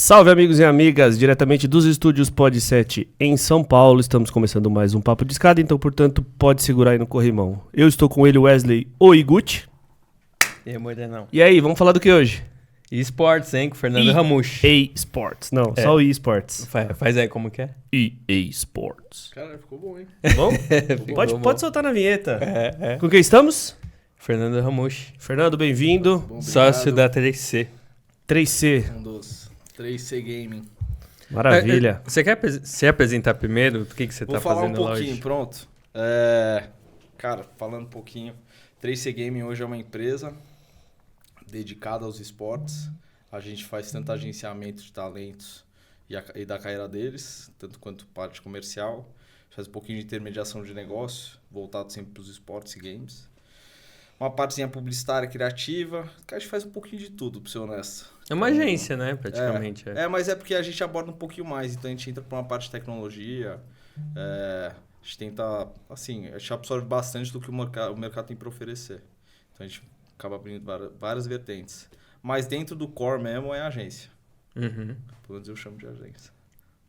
Salve amigos e amigas, diretamente dos estúdios Pod 7 em São Paulo, estamos começando mais um Papo de Escada, então portanto pode segurar aí no corrimão. Eu estou com ele, Wesley Oiguchi. E aí, Morenão? E aí, vamos falar do que hoje? eSports, hein, com o Fernando Ramush. EA Sports, não, só o eSports. Faz aí como que é? EA Sports. Cara, ficou bom, hein? Bom? Ficou Pode soltar na vinheta. É. Com quem estamos? Fernando Ramush, Fernando, bem-vindo. Bom, sócio da 3C. 3C, Um dos 3C Gaming. maravilha. Você quer se apresentar primeiro? O que você Vou tá falar fazendo um lá pouquinho, hoje? pronto. Cara, falando um pouquinho. 3C Gaming hoje é uma empresa dedicada aos esportes. A gente faz tanto agenciamento de talentos e da carreira deles, tanto quanto parte comercial. Faz um pouquinho de intermediação de negócio, voltado sempre para os esportes e games. Uma partezinha publicitária, criativa. A gente faz um pouquinho de tudo, pra ser honesto. É uma agência, né, praticamente. Mas é porque a gente aborda um pouquinho mais. Então a gente entra para uma parte de tecnologia. A gente tenta, assim, a gente absorve bastante do que o mercado tem para oferecer. Então a gente acaba abrindo várias vertentes. Mas dentro do core mesmo é a agência. Uhum. Pelo menos eu chamo de agência.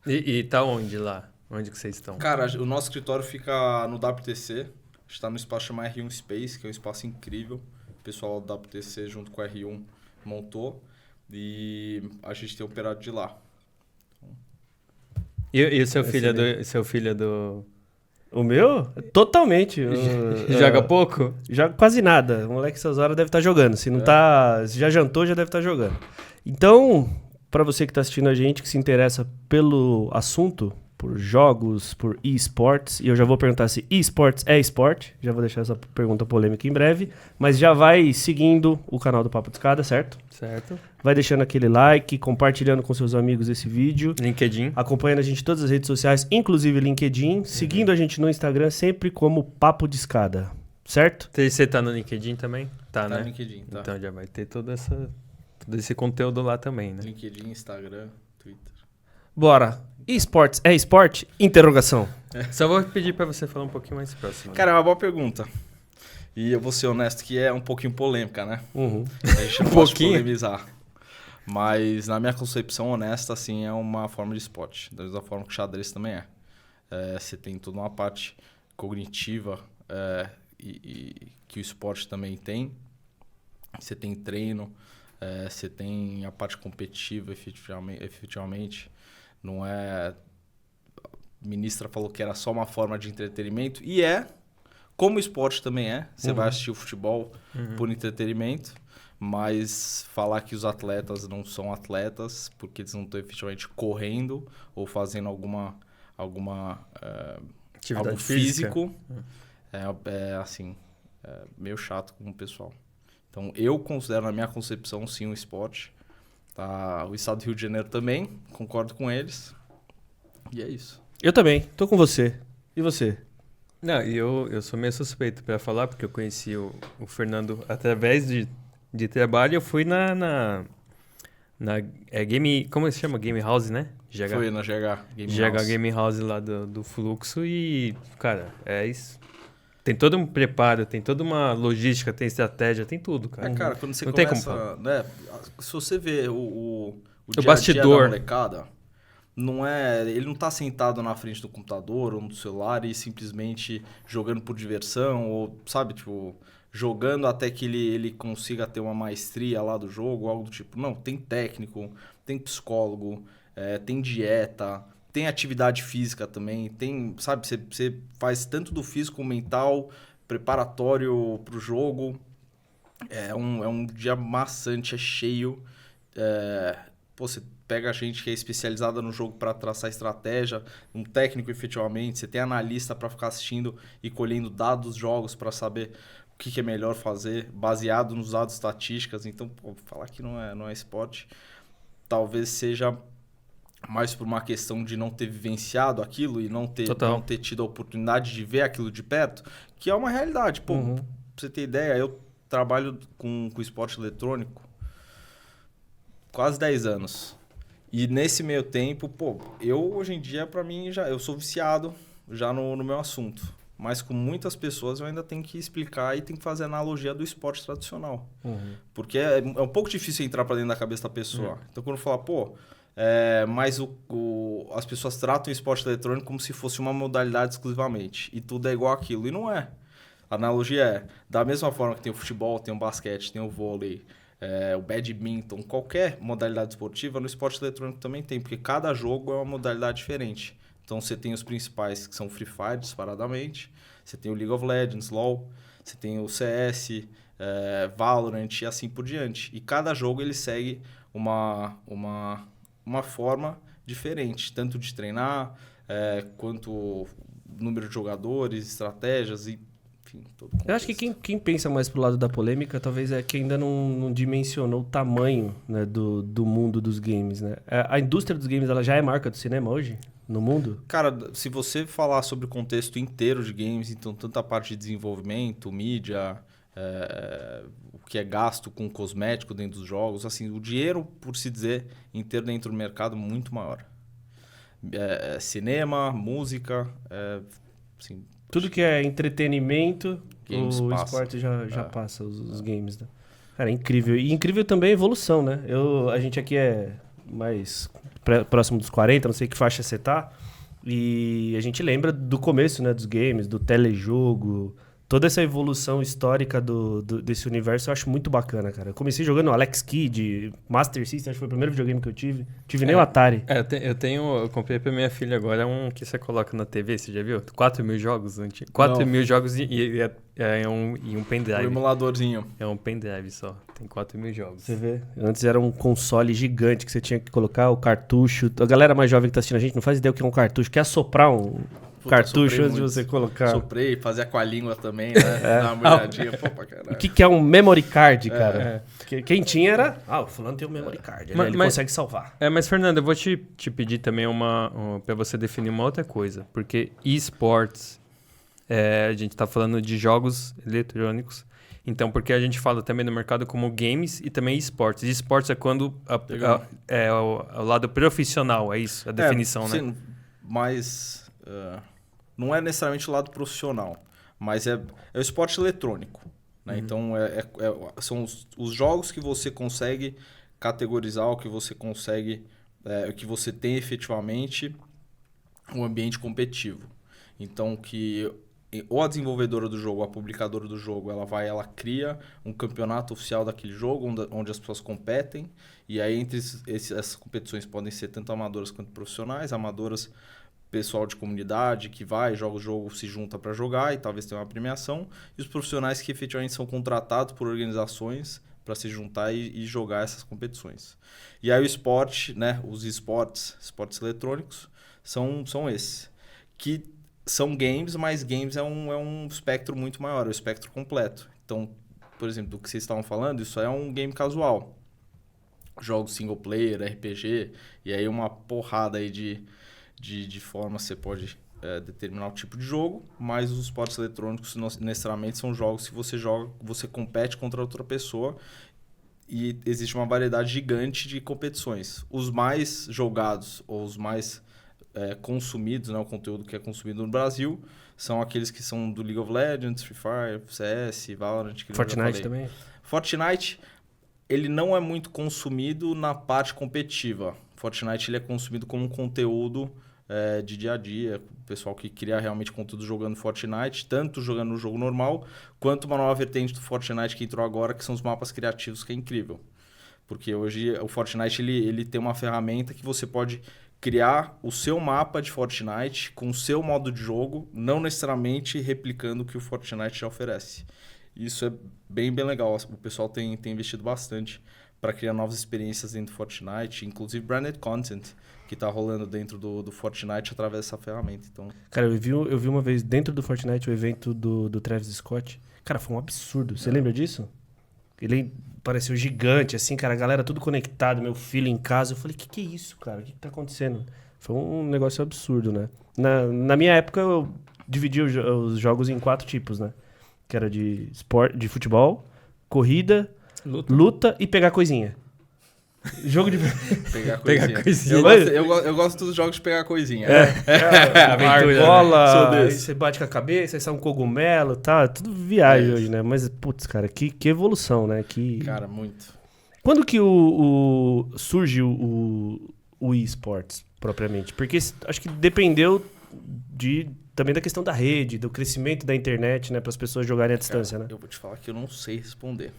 E tá onde lá? Onde que vocês estão? Cara, o nosso escritório fica no WTC. A gente está no espaço chamado R1 Space, que é um espaço incrível. O pessoal do WTC junto com a R1 montou. E a gente tem operado de lá. E o seu filho do... O meu? Totalmente. Joga pouco? Joga quase nada. O moleque essas horas deve estar jogando. Se não tá, se já jantou, já deve estar jogando. Então, para você que está assistindo a gente, que se interessa pelo assunto, por jogos, por eSports, e eu já vou perguntar se eSports é esporte, já vou deixar essa pergunta polêmica em breve, mas já vai seguindo o canal do Papo de Escada, certo? Certo. Vai deixando aquele like, compartilhando com seus amigos esse vídeo, LinkedIn. acompanhando a gente em todas as redes sociais, inclusive LinkedIn, seguindo a gente no Instagram sempre como Papo de Escada, certo? Você tá no LinkedIn também? Tá, né? No LinkedIn, tá? Então já vai ter todo esse conteúdo lá também, né? LinkedIn, Instagram, Twitter. Bora. eSports é esporte? Interrogação. Só vou pedir pra você falar um pouquinho mais próximo. Cara, é uma boa pergunta. E eu vou ser honesto que é um pouquinho polêmica, né? Uhum. A gente não Um pode pouquinho? polemizar. Mas na minha concepção honesta, assim, é uma forma de esporte. Da mesma forma que o xadrez também é. Você tem toda uma parte cognitiva e que o esporte também tem. Você tem treino, você tem a parte competitiva efetivamente. Não é... A ministra falou que era só uma forma de entretenimento. E como o esporte também é. Você vai assistir o futebol por entretenimento. Mas falar que os atletas não são atletas porque eles não estão efetivamente correndo ou fazendo alguma Atividade algo física. físico meio chato com o pessoal. Então eu considero, na minha concepção, sim, um esporte. Tá? O estado do Rio de Janeiro também, concordo com eles. E é isso. Eu também, tô com você. E você? Não, e eu sou meio suspeito pra falar, porque eu conheci o Fernando através de trabalho. Eu fui na Game... Como se chama? Game House, né? GH. Foi na GH Game GH House. Game House lá do Fluxo e, cara, é isso. Tem todo um preparo, tem toda uma logística, tem estratégia, tem tudo, cara. Cara, quando você Não tem começa... né, se você vê o dia a dia bastidor. da molecada, ele não tá sentado na frente do computador ou no celular e simplesmente jogando por diversão ou, sabe, tipo, jogando até que ele consiga ter uma maestria lá do jogo, algo do tipo. Não, tem técnico, tem psicólogo, tem dieta, tem atividade física também, tem, sabe, você faz tanto do físico, mental, preparatório pro jogo. É um dia maçante, é cheio. Você pega a gente que é especializada no jogo para traçar estratégia, um técnico efetivamente, você tem analista para ficar assistindo e colhendo dados dos jogos para saber o que é melhor fazer, baseado nos dados estatísticas. Então, falar que não é esporte, talvez seja mais por uma questão de não ter vivenciado aquilo e não ter tido a oportunidade de ver aquilo de perto, que é uma realidade. Pra você ter ideia, eu trabalho com esporte eletrônico quase 10 anos. E nesse meio tempo, eu hoje em dia, pra mim, eu sou viciado já no meu assunto. Mas com muitas pessoas eu ainda tenho que explicar e tenho que fazer analogia do esporte tradicional. Porque é um pouco difícil entrar pra dentro da cabeça da pessoa. Então quando eu falar, mas as pessoas tratam o esporte eletrônico como se fosse uma modalidade exclusivamente. E tudo é igual aquilo. E não é. A analogia é, da mesma forma que tem o futebol, tem o basquete, tem o vôlei, o badminton, qualquer modalidade esportiva, no esporte eletrônico também tem, porque cada jogo é uma modalidade diferente. Então você tem os principais, que são Free Fire, disparadamente, você tem o League of Legends, LoL, você tem o CS, Valorant e assim por diante. E cada jogo ele segue uma forma diferente, tanto de treinar, quanto número de jogadores, estratégias e enfim, todo o contexto. Eu acho que quem pensa mais pro lado da polêmica talvez é que ainda não dimensionou o tamanho, né, do mundo dos games, né? A indústria dos games ela já é marca do cinema hoje, no mundo? Cara, se você falar sobre o contexto inteiro de games, então tanta parte de desenvolvimento, mídia, o que é gasto com cosmético dentro dos jogos, assim, o dinheiro, por se dizer, inteiro dentro do mercado, muito maior. Cinema, música, assim, Tudo que é entretenimento, Games o passa. esporte já passa, os games, né? Cara, é incrível. E incrível também a evolução, né? A gente aqui é mais próximo dos 40, não sei que faixa você tá. E a gente lembra do começo, né, dos games, do telejogo. Toda essa evolução histórica desse universo eu acho muito bacana, cara. Eu comecei jogando Alex Kidd, Master System, acho que foi o primeiro videogame que eu tive. Tive nem o Atari. Eu comprei pra minha filha agora um que você coloca na TV, você já viu? 4.000 jogos, 4.000 jogos e um um pendrive. emuladorzinho. É um pendrive só, tem 4.000 jogos. Você vê? Antes era um console gigante que você tinha que colocar o cartucho. A galera mais jovem que tá assistindo a gente não faz ideia o que é um cartucho. Quer assoprar um cartucho antes de você colocar. Soprei, fazia com a língua também, né? Dar uma olhadinha, pô, pra caralho. O que é um memory card, cara? Quem tinha era... o fulano tem um memory card. Ele consegue salvar. Mas Fernando, eu vou te pedir também pra você definir uma outra coisa. Porque esportes, a gente tá falando de jogos eletrônicos. Então, porque a gente fala também no mercado como games e também esportes. E esportes é quando o lado profissional, é isso? A definição, né? Sim, mas... não é necessariamente o lado profissional, mas é o esporte eletrônico. Né? Então, são os jogos que você consegue categorizar, o que você consegue, o que você tem efetivamente um ambiente competitivo. Então, que ou a desenvolvedora do jogo, a publicadora do jogo, ela cria um campeonato oficial daquele jogo, onde as pessoas competem, e aí entre essas competições podem ser tanto amadoras quanto profissionais. Amadoras, pessoal de comunidade que joga o jogo, se junta para jogar e talvez tenha uma premiação, e os profissionais que efetivamente são contratados por organizações para se juntar e jogar essas competições. E aí o esporte, né, os esportes eletrônicos, são esses, que são games, mas games é um espectro muito maior, é um espectro completo. Então, por exemplo, do que vocês estavam falando, isso é um game casual. Jogos single player, RPG, e aí uma porrada aí de forma você pode determinar o tipo de jogo, mas os esportes eletrônicos não necessariamente são jogos que você compete contra outra pessoa, e existe uma variedade gigante de competições. Os mais jogados ou os mais consumidos, né, o conteúdo que é consumido no Brasil, são aqueles que são do League of Legends, Free Fire, CS, Valorant. Fortnite também. Fortnite, ele não é muito consumido na parte competitiva. Fortnite ele é consumido como um conteúdo de dia a dia, o pessoal que cria realmente conteúdo jogando Fortnite, tanto jogando no jogo normal, quanto uma nova vertente do Fortnite que entrou agora, que são os mapas criativos, que é incrível. Porque hoje o Fortnite ele tem uma ferramenta que você pode criar o seu mapa de Fortnite com o seu modo de jogo, não necessariamente replicando o que o Fortnite já oferece. Isso é bem legal, o pessoal tem investido bastante para criar novas experiências dentro do Fortnite, inclusive branded content, que está rolando dentro do Fortnite através dessa ferramenta. Então... Cara, eu vi uma vez dentro do Fortnite o evento do Travis Scott. Cara, foi um absurdo. Você lembra disso? Ele pareceu gigante, assim, cara, a galera tudo conectado, meu filho em casa. Eu falei, que é isso, cara? O que tá acontecendo? Foi um negócio absurdo, né? Na minha época, eu dividia os jogos em 4 tipos, né? Que era de futebol, corrida, luta e pegar coisinha. Jogo de... Pegar coisinha. Eu gosto dos jogos de pegar coisinha. Aventura, bola, aí você bate com a cabeça, aí sai um cogumelo, tá? Tudo viagem hoje, né? Mas, putz, cara, que evolução, né? Cara, muito. Quando que surge o o eSports, propriamente? Porque acho que dependeu também da questão da rede, do crescimento da internet, né? Para as pessoas jogarem à distância, né? Eu vou te falar que eu não sei responder.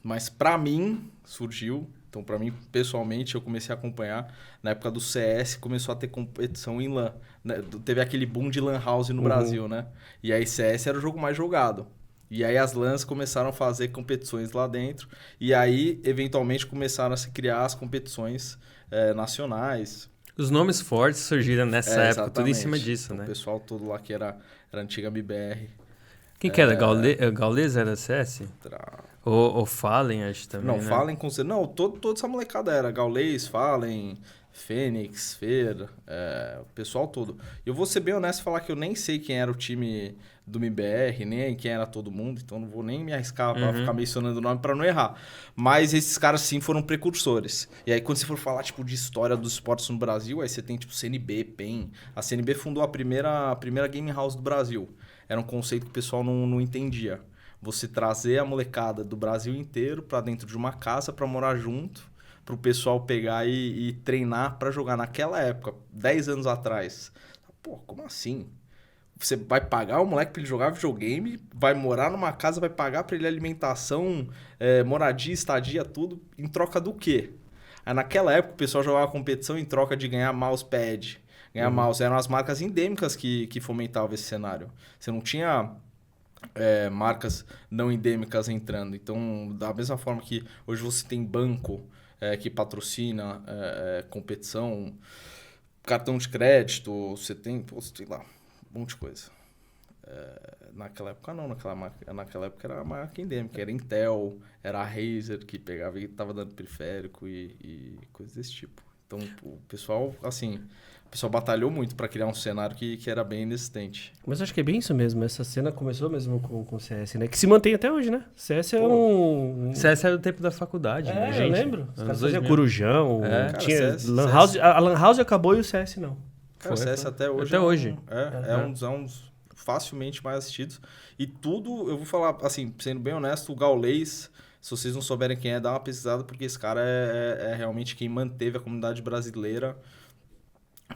Mas pra mim, surgiu... Então, pra mim, pessoalmente, eu comecei a acompanhar. Na época do CS, começou a ter competição em LAN. Né? Teve aquele boom de LAN house no Brasil, né? E aí, CS era o jogo mais jogado. E aí, as LANs começaram a fazer competições lá dentro. E aí, eventualmente, começaram a se criar as competições nacionais. Os nomes fortes surgiram nessa época, tudo em cima disso, então, né? O pessoal todo lá que era antiga MBR. Quem que era? Gaules era CS? Ou Fallen, acho também, Não, né? Fallen com certeza. Não, toda essa molecada era Gaules, Fallen, Fênix, Fer, o pessoal todo. Eu vou ser bem honesto e falar que eu nem sei quem era o time do MBR, nem quem era todo mundo, então não vou nem me arriscar pra ficar mencionando o nome pra não errar. Mas esses caras sim foram precursores. E aí quando você for falar tipo de história dos esportes no Brasil, aí você tem tipo CNB, PEN. A CNB fundou a primeira game house do Brasil. Era um conceito que o pessoal não entendia. Você trazer a molecada do Brasil inteiro pra dentro de uma casa pra morar junto, pro pessoal pegar e treinar pra jogar. Naquela época, 10 anos atrás. Pô, como assim? Você vai pagar o moleque pra ele jogar videogame, vai morar numa casa, vai pagar pra ele alimentação, moradia, estadia, tudo, em troca do quê? Aí naquela época o pessoal jogava competição em troca de ganhar mousepad, ganhar mouse. Eram as marcas endêmicas que fomentavam esse cenário. Você não tinha... marcas não endêmicas entrando. Então, da mesma forma que hoje você tem banco que patrocina competição, cartão de crédito, você tem, sei lá, um monte de coisa. Naquela época não, naquela época era a marca endêmica, era Intel, era a Razer que pegava e estava dando periférico e coisas desse tipo. Então, o pessoal, assim... O pessoal batalhou muito para criar um cenário que era bem inexistente. Mas acho que é bem isso mesmo. Essa cena começou mesmo com o CS, né? Que se mantém até hoje, né? CS é CS era do tempo da faculdade, né, gente? Eu lembro. Os caras faziam 2000. Corujão. Cara, Tinha CS, Lan House. A Lan House acabou e o CS não. Cara, o CS até hoje. Até hoje. É um dos facilmente mais assistidos. E tudo, eu vou falar, assim, sendo bem honesto, o Gaules, se vocês não souberem quem é, dá uma pesquisada, porque esse cara é realmente quem manteve a comunidade brasileira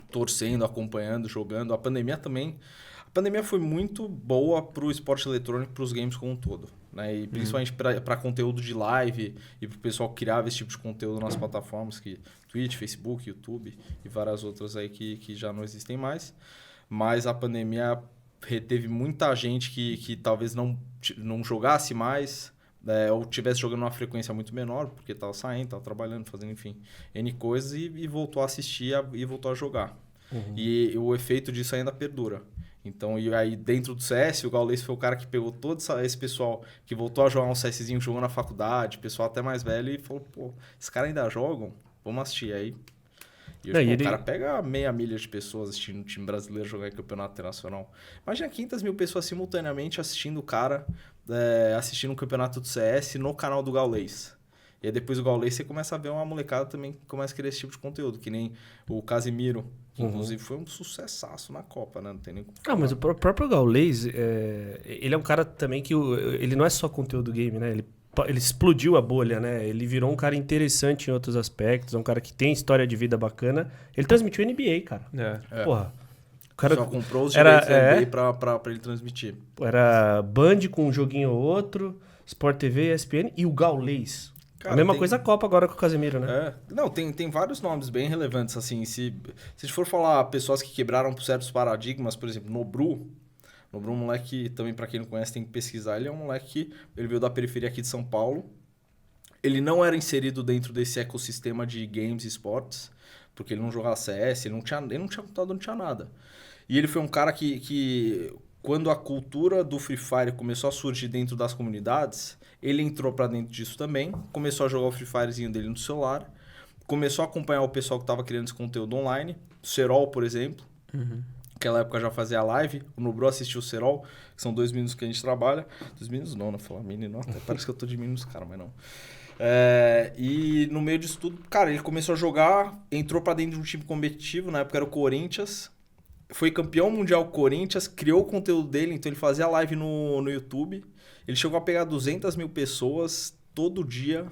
torcendo, acompanhando, jogando. A pandemia também... A pandemia foi muito boa pro esporte eletrônico, pros games como um todo. Né? E principalmente para conteúdo de live e pro pessoal que criava esse tipo de conteúdo nas plataformas, que Twitch, Facebook, YouTube e várias outras aí que já não existem mais. Mas a pandemia reteve muita gente que talvez não jogasse mais... ou estivesse jogando numa frequência muito menor, porque estava saindo, estava trabalhando, fazendo, enfim, N coisas, e voltou a assistir e voltou a jogar. E o efeito disso ainda perdura. Então, e aí dentro do CS, o Gaules foi o cara que pegou todo esse pessoal que voltou a jogar um CSzinho, jogou na faculdade, pessoal até mais velho, e falou, pô, esses caras ainda jogam? Vamos assistir aí. E hoje, o cara pega 600 mil de pessoas assistindo o time brasileiro jogar em campeonato internacional. Imagina 500 mil pessoas simultaneamente assistindo o cara, assistindo o campeonato do CS no canal do Gaules. E aí depois do Gaules você começa a ver uma molecada também que começa a querer esse tipo de conteúdo, que nem o Casimiro, que inclusive foi um sucessaço na Copa, né? Não tem nem como falar. Mas o próprio Gaules, ele é um cara também que ele não é só conteúdo game, né? Ele explodiu a bolha, né? Ele virou um cara interessante em outros aspectos, é um cara que tem história de vida bacana. Ele transmitiu NBA, cara. Porra. O cara só comprou os direitos da NBA pra ele transmitir. Era Band com um joguinho ou outro, Sport TV, ESPN e o Gaules. Cara, a mesma coisa a Copa agora com o Casemiro, né? Não, tem vários nomes bem relevantes, assim. Se a gente for falar pessoas que quebraram certos paradigmas, por exemplo, Nobru, um moleque, também pra quem não conhece, tem que pesquisar. Ele é um moleque que ele veio da periferia aqui de São Paulo. Ele não era inserido dentro desse ecossistema de games e esportes, porque ele não jogava CS, ele não tinha computador, não tinha nada. E ele foi um cara que quando a cultura do Free Fire começou a surgir dentro das comunidades, ele entrou pra dentro disso também, começou a jogar o Free Firezinho dele no celular, começou a acompanhar o pessoal que estava criando esse conteúdo online, o Serol, por exemplo. Naquela época já fazia live, o Nubro assistiu o Serol, que são 2 meninos que a gente trabalha. 2 meninos não, né? Falar menino, até parece que eu tô de meninos, cara, mas não. E no meio disso tudo, cara, ele começou a jogar, entrou pra dentro de um time competitivo, na época era o Corinthians, foi campeão mundial Corinthians, criou o conteúdo dele, então ele fazia live no YouTube, ele chegou a pegar 200 mil pessoas todo dia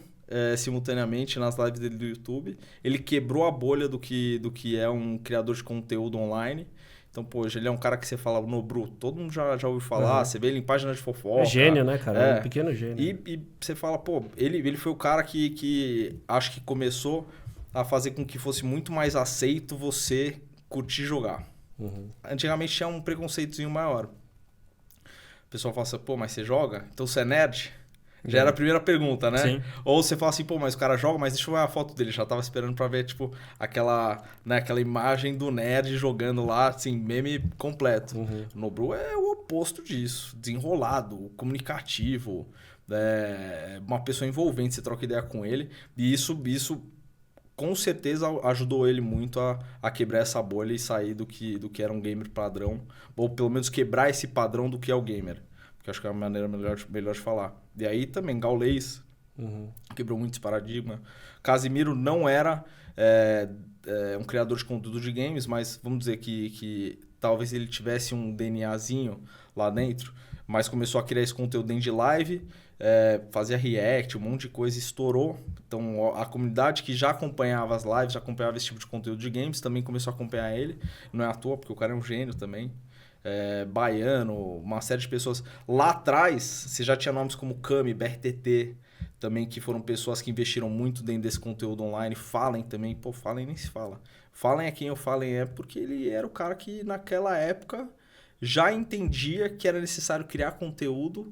simultaneamente nas lives dele do YouTube. Ele quebrou a bolha do que é um criador de conteúdo online. Então, pô, hoje ele é um cara que você fala, Nobru, todo mundo já ouviu falar, você vê ele em páginas de fofoca. É gênio, né, cara? É um pequeno gênio. E você fala, pô, ele foi o cara que acho que começou a fazer com que fosse muito mais aceito você curtir jogar. Antigamente tinha um preconceitozinho maior. O pessoal fala assim, pô, mas você joga? Então você é nerd? Já era a primeira pergunta, né? Sim. Ou você fala assim, pô, mas o cara joga, mas deixa eu ver a foto dele. Já tava esperando pra ver, tipo, aquela imagem do nerd jogando lá, assim, meme completo. O Nobru é o oposto disso. Desenrolado, comunicativo, uma pessoa envolvente, você troca ideia com ele. E isso com certeza ajudou ele muito a quebrar essa bolha e sair do que era um gamer padrão. Ou pelo menos quebrar esse padrão do que é o gamer. Que eu acho que é a maneira melhor de falar. E aí também, Gaules quebrou muito esse paradigma. Casimiro não era um criador de conteúdo de games, mas vamos dizer que talvez ele tivesse um DNAzinho lá dentro, mas começou a criar esse conteúdo dentro de live, fazia react, um monte de coisa, estourou. Então a comunidade que já acompanhava as lives, já acompanhava esse tipo de conteúdo de games, também começou a acompanhar ele. Não é à toa, porque o cara é um gênio também. Baiano, uma série de pessoas. Lá atrás, você já tinha nomes como Kami, BRTT, também, que foram pessoas que investiram muito dentro desse conteúdo online. Fallen também, pô, Fallen nem se fala. Fallen é quem eu Fallen é, porque ele era o cara que naquela época já entendia que era necessário criar conteúdo,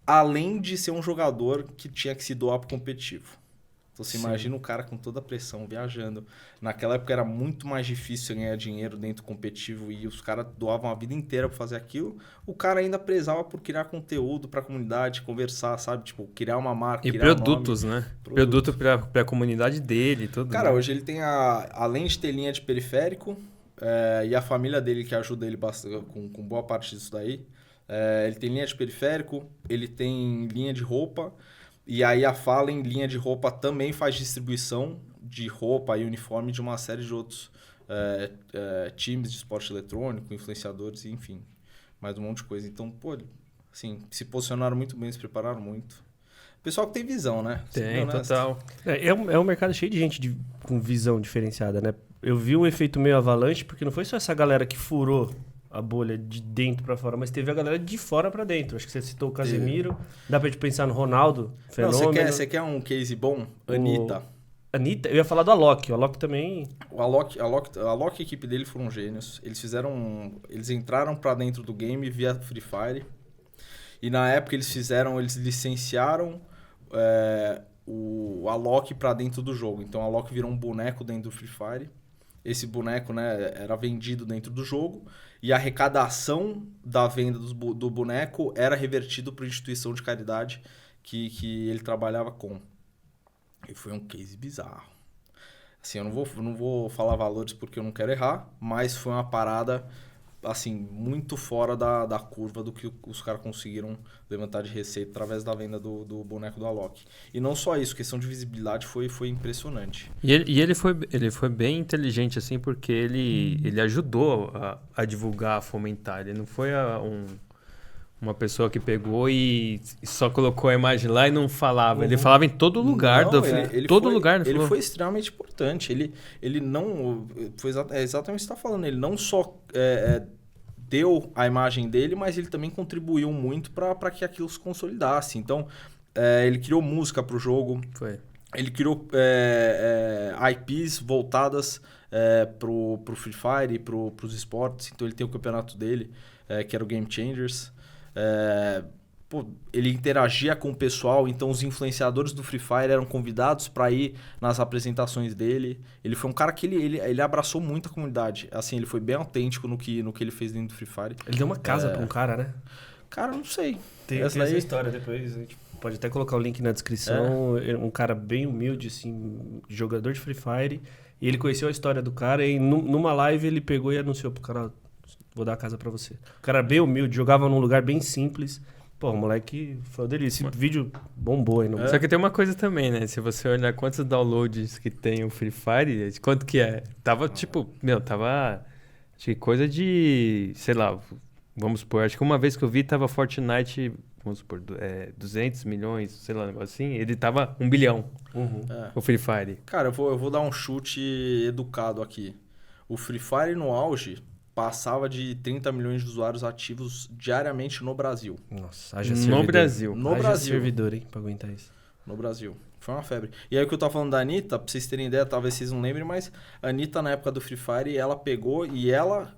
além de ser um jogador que tinha que se doar pro competitivo. Então você imagina um cara com toda a pressão, viajando. Naquela época era muito mais difícil ganhar dinheiro dentro do competitivo e os caras doavam a vida inteira pra fazer aquilo. O cara ainda prezava por criar conteúdo pra comunidade, conversar, sabe? Tipo, criar uma marca, E criar produtos, né? Produto pra comunidade dele e tudo. Cara, né? hoje ele tem, além de ter linha de periférico, e a família dele que ajuda ele com boa parte disso daí, ele tem linha de periférico, ele tem linha de roupa. E aí a Fallen, linha de roupa, também faz distribuição de roupa e uniforme de uma série de outros times de esporte eletrônico, influenciadores, enfim, mais um monte de coisa. Então, pô, assim, se posicionaram muito bem, se prepararam muito. Pessoal que tem visão, né? Tem, total. É um mercado cheio de gente com visão diferenciada, né? Eu vi um efeito meio avalanche, porque não foi só essa galera que furou a bolha de dentro pra fora, mas teve a galera de fora pra dentro. Acho que você citou o Casemiro. Dá pra gente pensar no Ronaldo, fenômeno. Não, você quer um case bom? Anitta. Anitta? Eu ia falar do Alok. O Alok também... A Alok e a equipe dele foram gênios. Eles entraram pra dentro do game via Free Fire. E na época eles licenciaram o Alok pra dentro do jogo. Então o Alok virou um boneco dentro do Free Fire. Esse boneco, né, era vendido dentro do jogo e a arrecadação da venda do boneco era revertido para a instituição de caridade que ele trabalhava com. E foi um case bizarro. Assim, eu não vou falar valores porque eu não quero errar, mas foi uma parada assim, muito fora da curva do que os caras conseguiram levantar de receita através da venda do boneco do Alok. E não só isso, questão de visibilidade foi impressionante. E ele foi bem inteligente, assim, porque ele ajudou a divulgar, a fomentar. Ele não foi uma pessoa que pegou e só colocou a imagem lá e não falava. Ele falava em todo lugar. Ele foi extremamente importante. Ele não... É exatamente o que você está falando. Ele não só deu a imagem dele, mas ele também contribuiu muito para que aquilo se consolidasse. Então, ele criou música para o jogo. Foi. Ele criou IPs voltadas pro Free Fire e pros esportes. Então, ele tem o campeonato dele, que era o Game Changers. Ele interagia com o pessoal, então os influenciadores do Free Fire eram convidados para ir nas apresentações dele. Ele foi um cara que ele abraçou muito a comunidade. Assim, ele foi bem autêntico no que ele fez dentro do Free Fire. Ele deu uma casa para um cara, né? Cara, não sei. Tem essa história depois. A gente pode até colocar o link na descrição. Um cara bem humilde, assim, jogador de Free Fire. E ele conheceu a história do cara e numa live ele pegou e anunciou pro cara: vou dar a casa pra você. O cara bem humilde, jogava num lugar bem simples. Pô, o moleque foi uma delícia. Esse vídeo bombou aí. Só que tem uma coisa também, né? Se você olhar quantos downloads que tem o Free Fire, quanto que é? Tava acho que coisa de, sei lá, vamos supor, acho que uma vez que eu vi tava Fortnite vamos supor, 200 milhões, sei lá, um negócio assim, ele tava 1 bilhão, o Free Fire. Cara, eu vou dar um chute educado aqui. O Free Fire no auge passava de 30 milhões de usuários ativos diariamente no Brasil. Nossa, haja No servidor. Brasil. No Haja Brasil. servidor, hein, pra aguentar isso. No Brasil. Foi uma febre. E aí o que eu tava falando da Anitta, pra vocês terem ideia, talvez vocês não lembrem, mas a Anitta na época do Free Fire, ela pegou e ela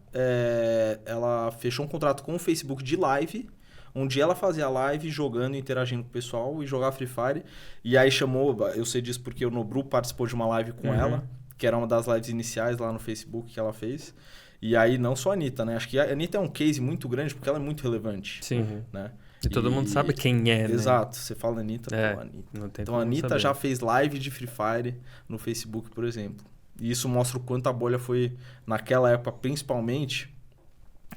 fechou um contrato com o Facebook de live, onde ela fazia live jogando, interagindo com o pessoal e jogava Free Fire. E aí chamou, eu sei disso porque o Nobru participou de uma live com ela, que era uma das lives iniciais lá no Facebook que ela fez. E aí não só a Anitta, né? Acho que a Anitta é um case muito grande porque ela é muito relevante. Sim. Né? E todo mundo sabe quem é, né? Exato. Você fala Anitta, pô, Anitta. Não tem Então como a Anitta saber. já fez live de Free Fire no Facebook, por exemplo. E isso mostra o quanto a bolha foi, naquela época, principalmente,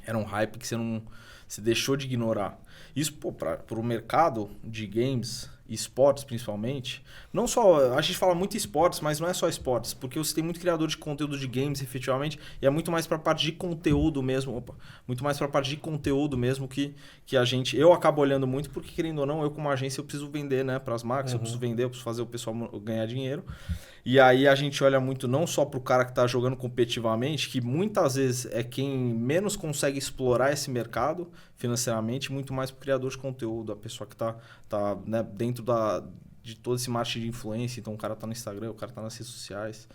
era um hype que você deixou de ignorar. Isso, pô, para o mercado de games, esportes principalmente, não só, a gente fala muito esportes, mas não é só esportes, porque você tem muito criador de conteúdo de games, efetivamente, e é muito mais para a parte de conteúdo mesmo, muito mais para a parte de conteúdo mesmo que eu acabo olhando muito, porque querendo ou não, eu como agência eu preciso vender, né, para as marcas, eu preciso vender, eu preciso fazer o pessoal ganhar dinheiro. E aí a gente olha muito não só pro cara que tá jogando competitivamente, que muitas vezes é quem menos consegue explorar esse mercado financeiramente, muito mais pro criador de conteúdo, a pessoa que tá né, dentro de todo esse marketing de influência. Então o cara tá no Instagram, o cara tá nas redes sociais,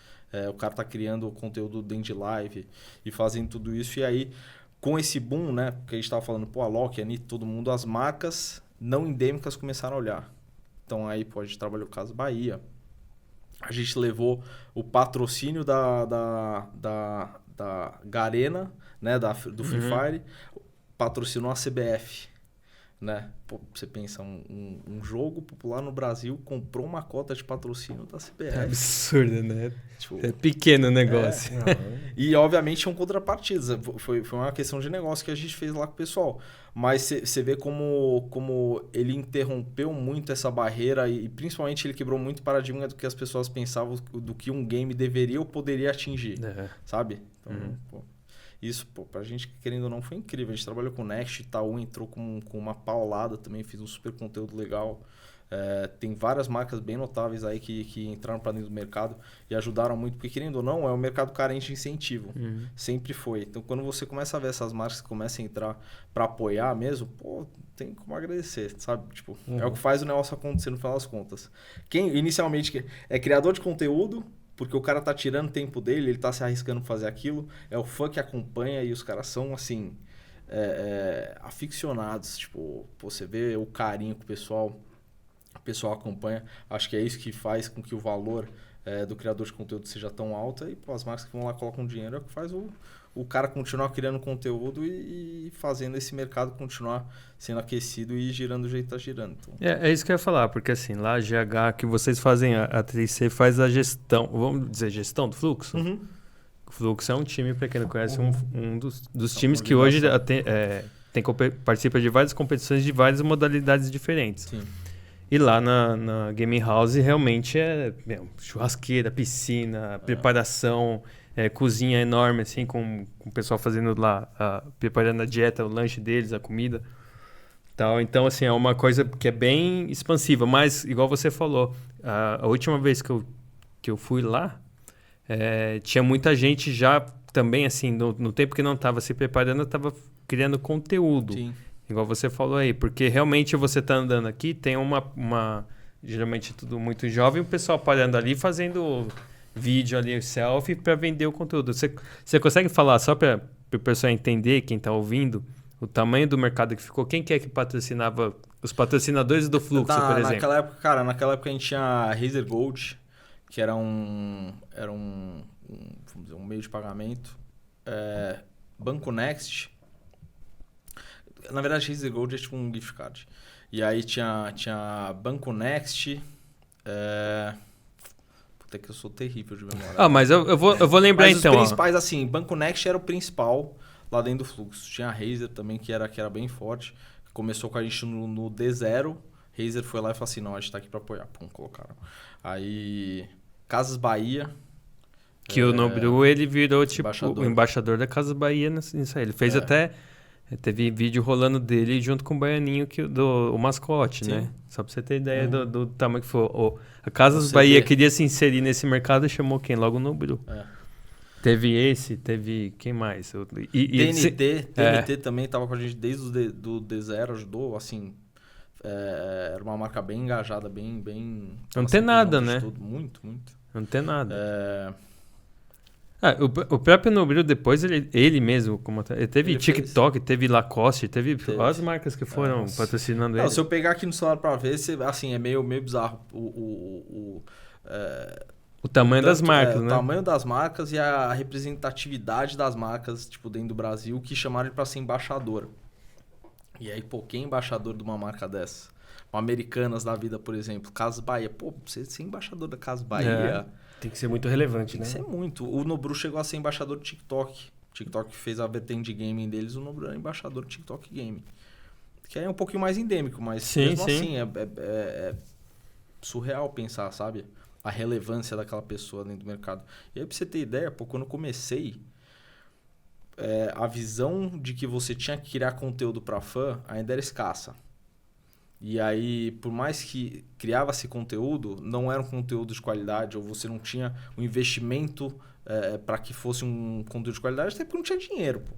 o cara tá criando conteúdo dentro de live e fazendo tudo isso. E aí, com esse boom, né, que a gente tava falando, pô, a Loki, a Anitta, todo mundo, as marcas não endêmicas começaram a olhar. Então aí, pô, a gente trabalhou o caso Bahia. A gente levou o patrocínio da Garena, né, do Free Fire, patrocinou a CBF. Né? Pô, você pensa, um jogo popular no Brasil comprou uma cota de patrocínio da CBF. É absurdo, né? Tipo, É pequeno o negócio. E, obviamente, um contrapartida. Foi uma questão de negócio que a gente fez lá com o pessoal. Mas você vê como ele interrompeu muito essa barreira e, principalmente, ele quebrou muito o paradigma do que as pessoas pensavam do que um game deveria ou poderia atingir, sabe? Então, pô, isso, pô, pra gente, querendo ou não, foi incrível. A gente trabalhou com o Next, Itaú entrou com uma paulada também, fez um super conteúdo legal. Tem várias marcas bem notáveis aí que entraram para dentro do mercado e ajudaram muito, porque querendo ou não, é um mercado carente de incentivo. Sempre foi. Então, quando você começa a ver essas marcas que começam a entrar para apoiar mesmo, pô, tem como agradecer, sabe? Tipo, é o que faz o negócio acontecer no final das contas. Quem inicialmente é criador de conteúdo, porque o cara tá tirando tempo dele, ele tá se arriscando pra fazer aquilo, é o fã que acompanha e os caras são, assim, aficionados. Tipo, você vê o carinho que o pessoal acompanha. Acho que é isso que faz com que o valor do criador de conteúdo seja tão alto. E pô, as marcas que vão lá e colocam dinheiro é o que faz o cara continuar criando conteúdo e fazendo esse mercado continuar sendo aquecido e girando do jeito que tá girando. Então, é isso que eu ia falar, porque assim, lá a GH que vocês fazem, a 3C faz a gestão, vamos dizer, gestão do fluxo? O Fluxo é um time, para quem não conhece, um dos times que hoje participa de várias competições de várias modalidades diferentes. sim. E lá na Gaming House realmente churrasqueira, piscina, preparação, cozinha enorme, assim, com o pessoal fazendo lá, preparando a dieta, o lanche deles, a comida. Tal. Então, assim, é uma coisa que é bem expansiva. Mas, igual você falou, a última vez que eu fui lá, tinha muita gente já também, assim, no tempo que não estava se preparando, estava criando conteúdo. Sim. Igual você falou aí, porque realmente você tá andando aqui, tem geralmente tudo muito jovem, o pessoal parando ali, fazendo vídeo ali, selfie, para vender o conteúdo. Você consegue falar, só para o pessoal entender, quem tá ouvindo, o tamanho do mercado que ficou? Quem que é que patrocinava, os patrocinadores do Fluxo, por exemplo? Naquela época a gente tinha a Razer Gold, que era um vamos dizer, um meio de pagamento. Banco Next. Na verdade, Razer Gold é tipo um gift card. E aí tinha Banco Next. Puta que eu sou terrível de memória. Mas eu vou lembrar mas então. Os principais, assim, Banco Next era o principal lá dentro do Fluxo. Tinha a Razer também, que era bem forte. Começou com a gente no D0. Razer foi lá e falou assim, não, a gente tá aqui pra apoiar. Pum, colocaram. Aí, Casas Bahia. Que o Nobru, ele virou tipo embaixador. o embaixador da Casas Bahia nisso aí. Ele fez até Teve vídeo rolando dele junto com o Baianinho, o mascote, Sim. né? Só pra você ter ideia do tamanho que foi. A Casas Você Bahia vê. queria se inserir nesse mercado e chamou quem? Logo o Nubru. É. Teve quem mais? TNT também tava com a gente desde do D0, ajudou, assim... era uma marca bem engajada, bem... Não tem nada, né? Tudo. Muito. Não tem nada. O próprio Nubru depois, ele mesmo, ele teve Ele TikTok, teve Lacoste, teve as marcas que foram Nossa. patrocinando Não, ele. se eu pegar aqui no celular pra ver, assim, é meio bizarro O tamanho das marcas, né? O tamanho das marcas e a representatividade das marcas, tipo, dentro do Brasil, que chamaram ele pra ser embaixador. E aí, pô, quem é embaixador de uma marca dessa? Uma Americanas da vida, por exemplo, Casas Bahia. Pô, você ser embaixador da Casas Bahia... Tem que ser muito relevante, Tem né? que ser muito. O Nobru chegou a ser embaixador do TikTok. O TikTok fez a vertente de gaming deles, o Nobru era embaixador do TikTok Game. Que é um pouquinho mais endêmico, mas mesmo assim é surreal pensar, sabe? A relevância daquela pessoa dentro do mercado. E aí, pra você ter ideia, pô, quando eu comecei, a visão de que você tinha que criar conteúdo pra fã ainda era escassa. E aí, por mais que criava-se conteúdo, não era um conteúdo de qualidade, ou você não tinha um investimento para que fosse um conteúdo de qualidade, até porque não tinha dinheiro, pô.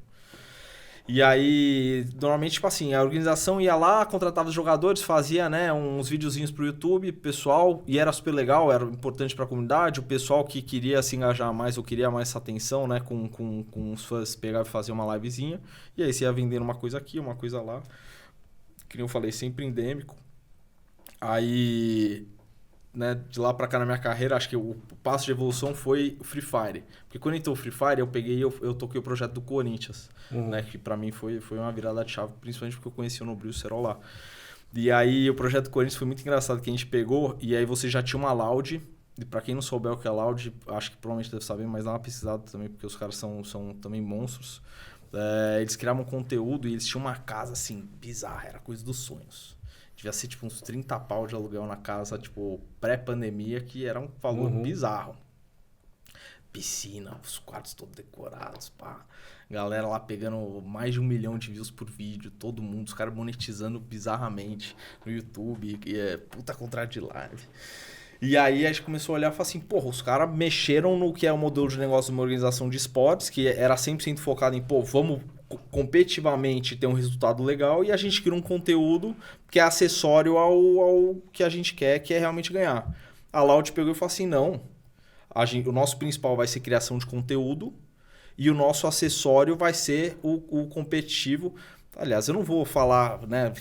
E aí, normalmente, tipo assim, a organização ia lá, contratava os jogadores, fazia, né, uns videozinhos pro YouTube, pessoal, e era super legal, era importante pra comunidade, o pessoal que queria se engajar mais, ou queria mais essa atenção, né, com os fãs, pegava e fazia uma livezinha, e aí você ia vendendo uma coisa aqui, uma coisa lá. Que eu falei, sempre endêmico. Aí, né, de lá pra cá na minha carreira, acho que o passo de evolução foi o Free Fire. Porque quando entrou o Free Fire, eu toquei o projeto do Corinthians, né, que pra mim foi uma virada de chave, principalmente porque eu conheci o Nobru e o Serol lá. E aí o projeto do Corinthians foi muito engraçado, que a gente pegou, e aí você já tinha uma Loud, e pra quem não souber o que é Loud, acho que provavelmente deve saber, mas dá uma pesquisada também, porque os caras são também monstros. Eles criavam conteúdo e eles tinham uma casa, assim, bizarra, era coisa dos sonhos. Devia ser, tipo, uns 30 pau de aluguel na casa, tipo, pré-pandemia, que era um valor bizarro. Piscina, os quartos todos decorados, pá. Galera lá pegando mais de 1 milhão de views por vídeo, todo mundo, os caras monetizando bizarramente no YouTube, que é puta contrato de live. E aí a gente começou a olhar e falar assim, porra, os caras mexeram no que é o modelo de negócio de uma organização de esportes, que era 100% focado em, pô, vamos competitivamente ter um resultado legal, e a gente cria um conteúdo que é acessório ao que a gente quer, que é realmente ganhar. A Loud pegou e falou assim, não, o nosso principal vai ser criação de conteúdo, e o nosso acessório vai ser o competitivo. Aliás, eu não vou falar, né...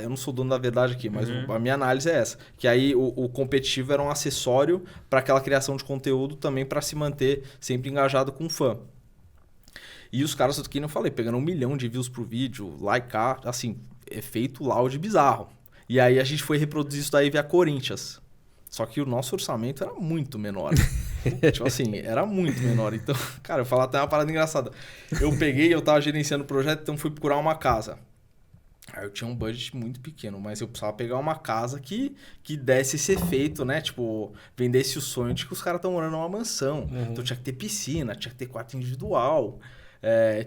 Eu não sou dono da verdade aqui, mas a minha análise é essa. Que aí o competitivo era um acessório para aquela criação de conteúdo também para se manter sempre engajado com o fã. E os caras, que não falei, pegando 1 milhão de views por vídeo, likear, assim, efeito Loud bizarro. E aí a gente foi reproduzir isso daí via Corinthians. Só que o nosso orçamento era muito menor. Tipo assim, era muito menor. Então, cara, eu vou falar até uma parada engraçada. Eu tava gerenciando o projeto, então fui procurar uma casa. Aí eu tinha um budget muito pequeno, mas eu precisava pegar uma casa que desse esse efeito, né? Tipo, vendesse o sonho de que os caras estão morando numa mansão. Então tinha que ter piscina, tinha que ter quarto individual,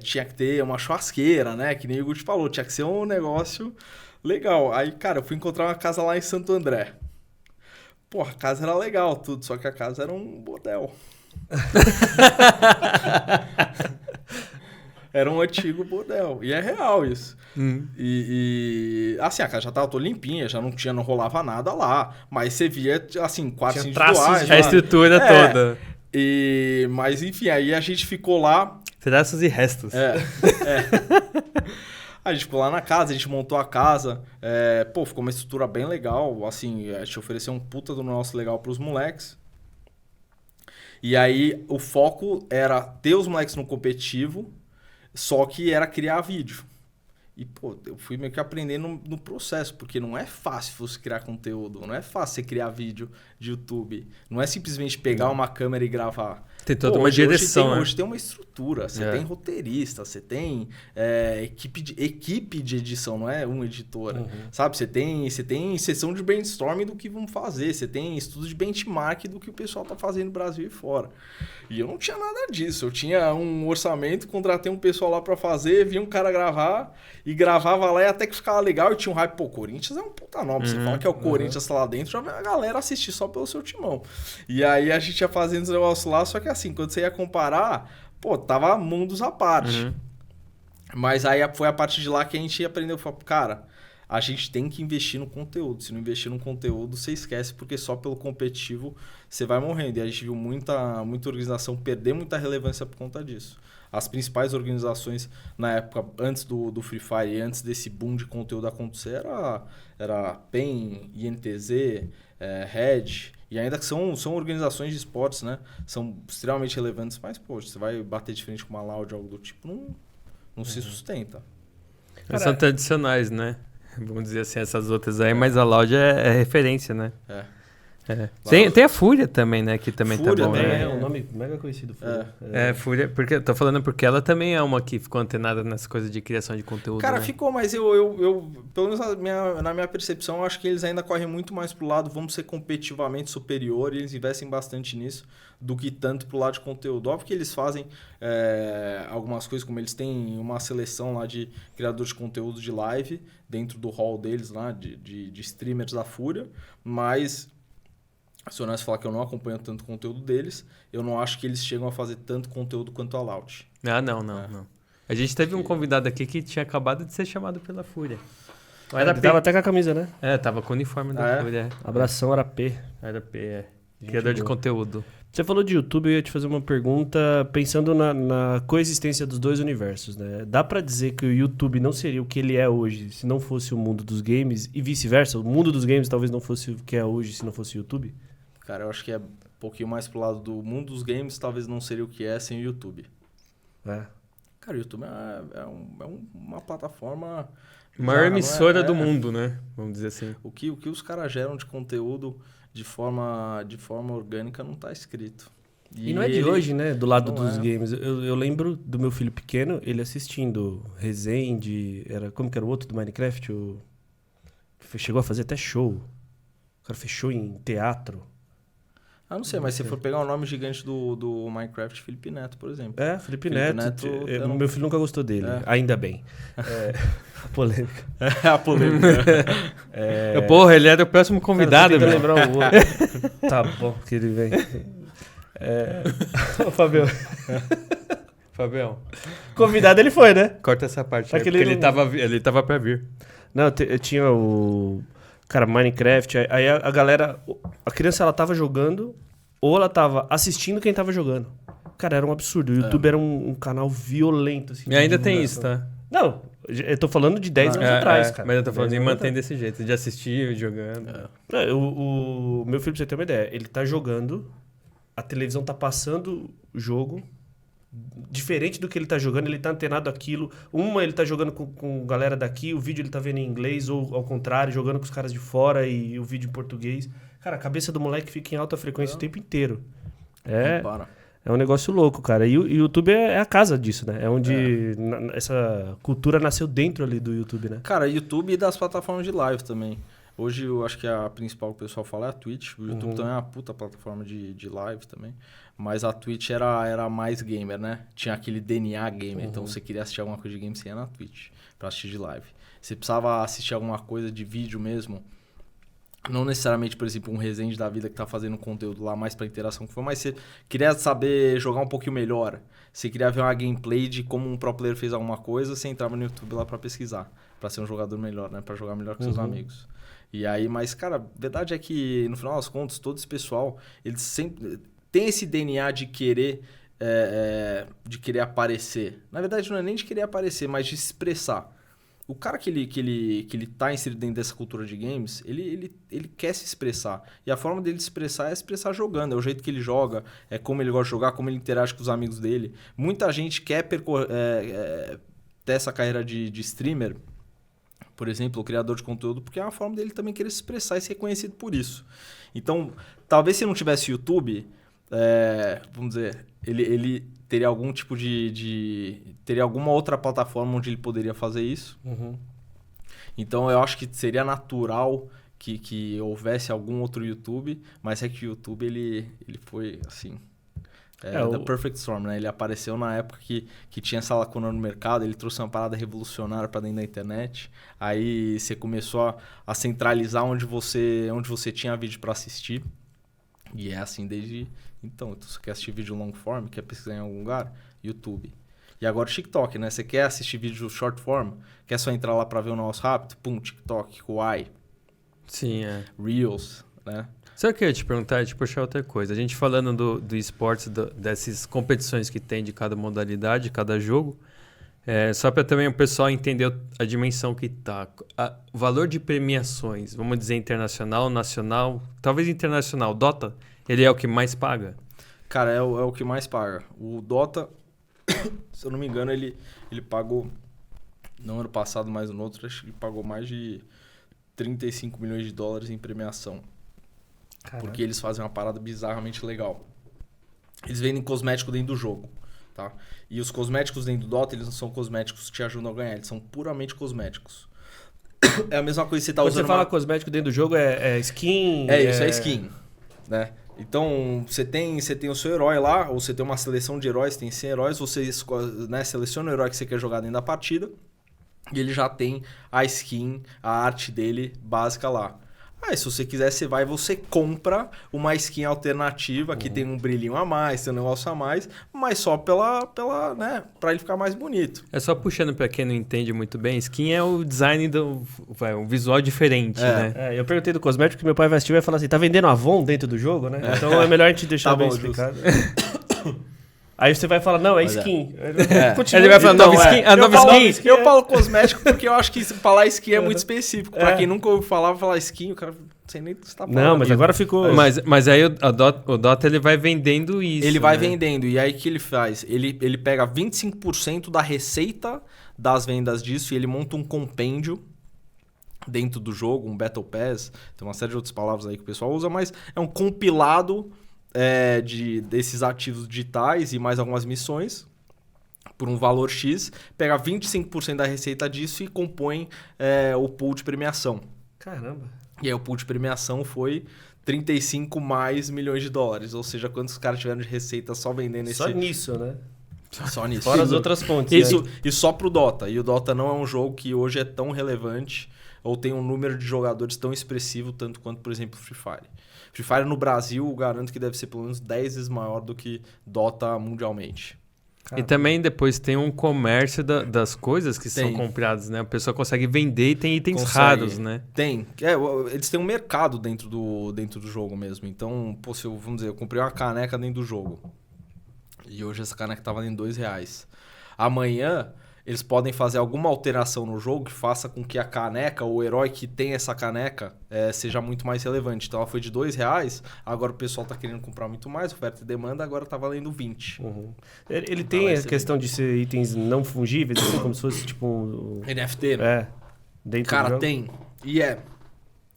tinha que ter uma churrasqueira, né? Que nem o Guti falou, tinha que ser um negócio legal. Aí, cara, eu fui encontrar uma casa lá em Santo André. Pô, a casa era legal, tudo, só que a casa era um bordel. Era um antigo bordel. E é real isso. E assim, a casa já tava toda limpinha, já não rolava nada lá. Mas você via, assim, quartos individuais. A estrutura toda. Mas enfim, aí a gente ficou lá. Pedaços e restos. A gente ficou lá na casa, a gente montou a casa. Ficou uma estrutura bem legal. Assim, a gente ofereceu um puta do nosso legal pros moleques. E aí o foco era ter os moleques no competitivo. Só que era criar vídeo. E, pô, eu fui meio que aprendendo no processo, porque não é fácil você criar conteúdo, não é fácil você criar vídeo de YouTube. Não é simplesmente pegar uma câmera e gravar. Tem toda uma direção, né? Hoje tem uma estrutura, você tem roteirista, você tem equipe de edição, não é um editor, sabe? Você tem sessão de brainstorming do que vamos fazer, você tem estudo de benchmark do que o pessoal tá fazendo no Brasil e fora. E eu não tinha nada disso, eu tinha um orçamento, contratei um pessoal lá pra fazer, vi um cara gravar e gravava lá e até que ficava legal e tinha um hype, pô, Corinthians é um puta nome, você fala que é o Corinthians lá dentro, já vem a galera assistir só pelo seu timão. E aí a gente ia fazendo os negócios lá, só que assim, quando você ia comparar, pô, tava mundos à parte. Mas aí foi a partir de lá que a gente aprendeu, cara, a gente tem que investir no conteúdo. Se não investir no conteúdo, você esquece, porque só pelo competitivo você vai morrendo. E a gente viu muita organização perder muita relevância por conta disso. As principais organizações na época, antes do Free Fire e antes desse boom de conteúdo acontecer, era PEN, INTZ, Red, e ainda que são organizações de esportes, né? São extremamente relevantes, mas, poxa, você vai bater de frente com uma Loud ou algo do tipo, não se sustenta. Elas são tradicionais, né? Vamos dizer assim, essas outras aí, mas a Loud é referência, né? Tem a Fúria também, né? Que também Fúria tá bom, também, né? É um nome mega conhecido. Fúria, porque tô falando porque ela também é uma que ficou antenada nessas coisas de criação de conteúdo. Cara, né? ficou, mas eu pelo menos na minha percepção, eu acho que eles ainda correm muito mais pro lado, vamos ser competitivamente superior, e eles investem bastante nisso, do que tanto pro lado de conteúdo. Óbvio que eles fazem algumas coisas, como eles têm uma seleção lá de criadores de conteúdo de live, dentro do hall deles lá, de streamers da Fúria, mas... Se eu não falar que eu não acompanho tanto conteúdo deles, eu não acho que eles chegam a fazer tanto conteúdo quanto a Loud. Não. A gente teve um convidado aqui que tinha acabado de ser chamado pela Fúria. Ele tava até com a camisa, né? Tava com o uniforme da Fúria. Abração, era P. Era P, Criador de conteúdo. Você falou de YouTube, eu ia te fazer uma pergunta pensando na coexistência dos dois universos, né? Dá pra dizer que o YouTube não seria o que ele é hoje se não fosse o mundo dos games e vice-versa? O mundo dos games talvez não fosse o que é hoje se não fosse o YouTube? Cara, eu acho que é um pouquinho mais pro lado do mundo dos games, talvez não seria o que é sem o YouTube. Cara, o YouTube é uma plataforma... Maior emissora do mundo, né? Vamos dizer assim. O que os caras geram de conteúdo de forma orgânica não tá escrito. E não é de hoje, né? Do lado dos games. Eu lembro do meu filho pequeno, ele assistindo Resende, como que era o outro do Minecraft? Chegou a fazer até show. O cara fechou em teatro. Não sei, mas se for pegar o nome gigante do Minecraft, Felipe Neto, por exemplo. Felipe Neto. Meu filho nunca gostou dele, ainda bem. A polêmica. A polêmica. Porra, ele era o próximo convidado, velho. Lembrar o outro. Tá bom que ele vem. Ô, Fabião. Convidado ele foi, né? Corta essa parte aí, porque ele tava pra vir. Não, eu tinha o... Cara, Minecraft, aí a galera... A criança, ela tava jogando ou ela tava assistindo quem tava jogando. Cara, era um absurdo. O YouTube era um canal violento. Assim, e ainda tem isso, tá? Não, eu tô falando de 10 anos atrás, cara. Mas eu tô falando de manter desse jeito, de assistir, jogando. O meu filho, pra você ter uma ideia, ele tá jogando, a televisão tá passando o jogo... Diferente do que ele tá jogando, ele tá antenado aquilo. Ele tá jogando com galera daqui, o vídeo ele tá vendo em inglês, ou ao contrário, jogando com os caras de fora e o vídeo em português. Cara, a cabeça do moleque fica em alta frequência o tempo inteiro. É um negócio louco, cara. E o YouTube é a casa disso, né? É onde essa cultura nasceu dentro ali do YouTube, né? Cara, YouTube e das plataformas de live também. Hoje eu acho que a principal que o pessoal fala é a Twitch. O YouTube também é uma puta plataforma de live também. Mas a Twitch era mais gamer, né? Tinha aquele DNA gamer. Então, você queria assistir alguma coisa de game, você ia na Twitch pra assistir de live. Você precisava assistir alguma coisa de vídeo mesmo. Não necessariamente, por exemplo, um Resende da vida que tá fazendo conteúdo lá mais pra interação que foi, mas você queria saber jogar um pouquinho melhor. Você queria ver uma gameplay de como um pro player fez alguma coisa, você entrava no YouTube lá pra pesquisar. Pra ser um jogador melhor, né? Pra jogar melhor com seus amigos. E aí, mas, cara, a verdade é que, no final das contas, todo esse pessoal, eles sempre... Tem esse DNA de querer aparecer. Na verdade, não é nem de querer aparecer, mas de se expressar. O cara que ele tá inserido dentro dessa cultura de games, ele quer se expressar. E a forma dele se expressar é expressar jogando. É o jeito que ele joga, é como ele gosta de jogar, como ele interage com os amigos dele. Muita gente quer ter essa carreira de streamer, por exemplo, o criador de conteúdo, porque é uma forma dele também querer se expressar e ser reconhecido por isso. Então, talvez se não tivesse YouTube... vamos dizer, ele teria algum tipo teria alguma outra plataforma onde ele poderia fazer isso. Uhum. Então eu acho que seria natural que houvesse algum outro YouTube, mas é que o YouTube ele foi assim... The Perfect Storm, né? Ele apareceu na época que tinha essa lacuna no mercado, ele trouxe uma parada revolucionária para dentro da internet. Aí você começou a centralizar onde você tinha vídeo para assistir. E é assim desde então. Você quer assistir vídeo long form, quer pesquisar em algum lugar? YouTube. E agora o TikTok, né? Você quer assistir vídeo short form, quer só entrar lá para ver o nosso rápido? Pum, TikTok, Kawaii. Sim, Reels, né? Só que eu ia te perguntar, te puxar outra coisa. A gente falando do esportes, dessas competições que tem de cada modalidade, cada jogo, só para também o pessoal entender a dimensão que tá. O valor de premiações, vamos dizer internacional, nacional, talvez internacional. Dota, ele é o que mais paga? Cara, é o que mais paga. O Dota, se eu não me engano, ele pagou, não ano passado, mas no outro, acho que ele pagou mais de 35 milhões de dólares em premiação. Caraca. Porque eles fazem uma parada bizarramente legal. Eles vendem cosmético dentro do jogo, tá? E os cosméticos dentro do Dota, eles não são cosméticos que te ajudam a ganhar, eles são puramente cosméticos. É a mesma coisa que você tá usando... Quando você fala cosmético dentro do jogo, é skin? Isso, é skin, né? Então, você tem o seu herói lá, ou você tem uma seleção de heróis, tem 100 heróis, você né, seleciona o herói que você quer jogar dentro da partida, e ele já tem a skin, a arte dele básica lá. Aí, se você quiser, você vai e você compra uma skin alternativa que tem um brilhinho a mais, tem um negócio a mais, mas só né, pra ele ficar mais bonito. É só puxando pra quem não entende muito bem, skin é o design um visual diferente, né? Eu perguntei do cosmético que meu pai vai assistir e vai falar assim, tá vendendo Avon dentro do jogo, né? Então é melhor a gente deixar bem explicado. Aí você vai falar, não, é skin. Ele vai falar, nova skin? A nova skin? Eu falo cosmético porque eu acho que falar skin é muito específico. Pra quem nunca ouviu falar skin, o cara não sei nem o que você tá falando. Não, mas agora ficou... Mas aí o Dota ele vai vendendo isso. Ele vai vendendo. E aí o que ele faz? Ele pega 25% da receita das vendas disso e ele monta um compêndio dentro do jogo, um Battle Pass. Tem uma série de outras palavras aí que o pessoal usa, mas é um compilado... desses ativos digitais e mais algumas missões por um valor X, pega 25% da receita disso e compõe o pool de premiação. Caramba! E aí o pool de premiação foi 35 mais milhões de dólares, ou seja, quantos caras tiveram de receita só vendendo esse... Só nisso, né? Só nisso. Fora as outras fontes. Isso, e só pro Dota. E o Dota não é um jogo que hoje é tão relevante ou tem um número de jogadores tão expressivo tanto quanto, por exemplo, Free Fire. Free Fire no Brasil, eu garanto que deve ser pelo menos 10 vezes maior do que Dota mundialmente. Caramba. E também depois tem um comércio das coisas que são compradas, né? A pessoa consegue vender e tem itens raros, né? Tem. Eles têm um mercado dentro do jogo mesmo. Então, vamos dizer, eu comprei uma caneca dentro do jogo. E hoje essa caneca tá valendo R$2. Amanhã... eles podem fazer alguma alteração no jogo que faça com que a caneca, ou o herói que tem essa caneca, seja muito mais relevante. Então ela foi de R$2, agora o pessoal tá querendo comprar muito mais, oferta e demanda, agora tá valendo 20. Uhum. Ele tem a questão de ser itens não fungíveis, assim, como se fosse tipo... NFT? Dentro Cara, do jogo? tem. E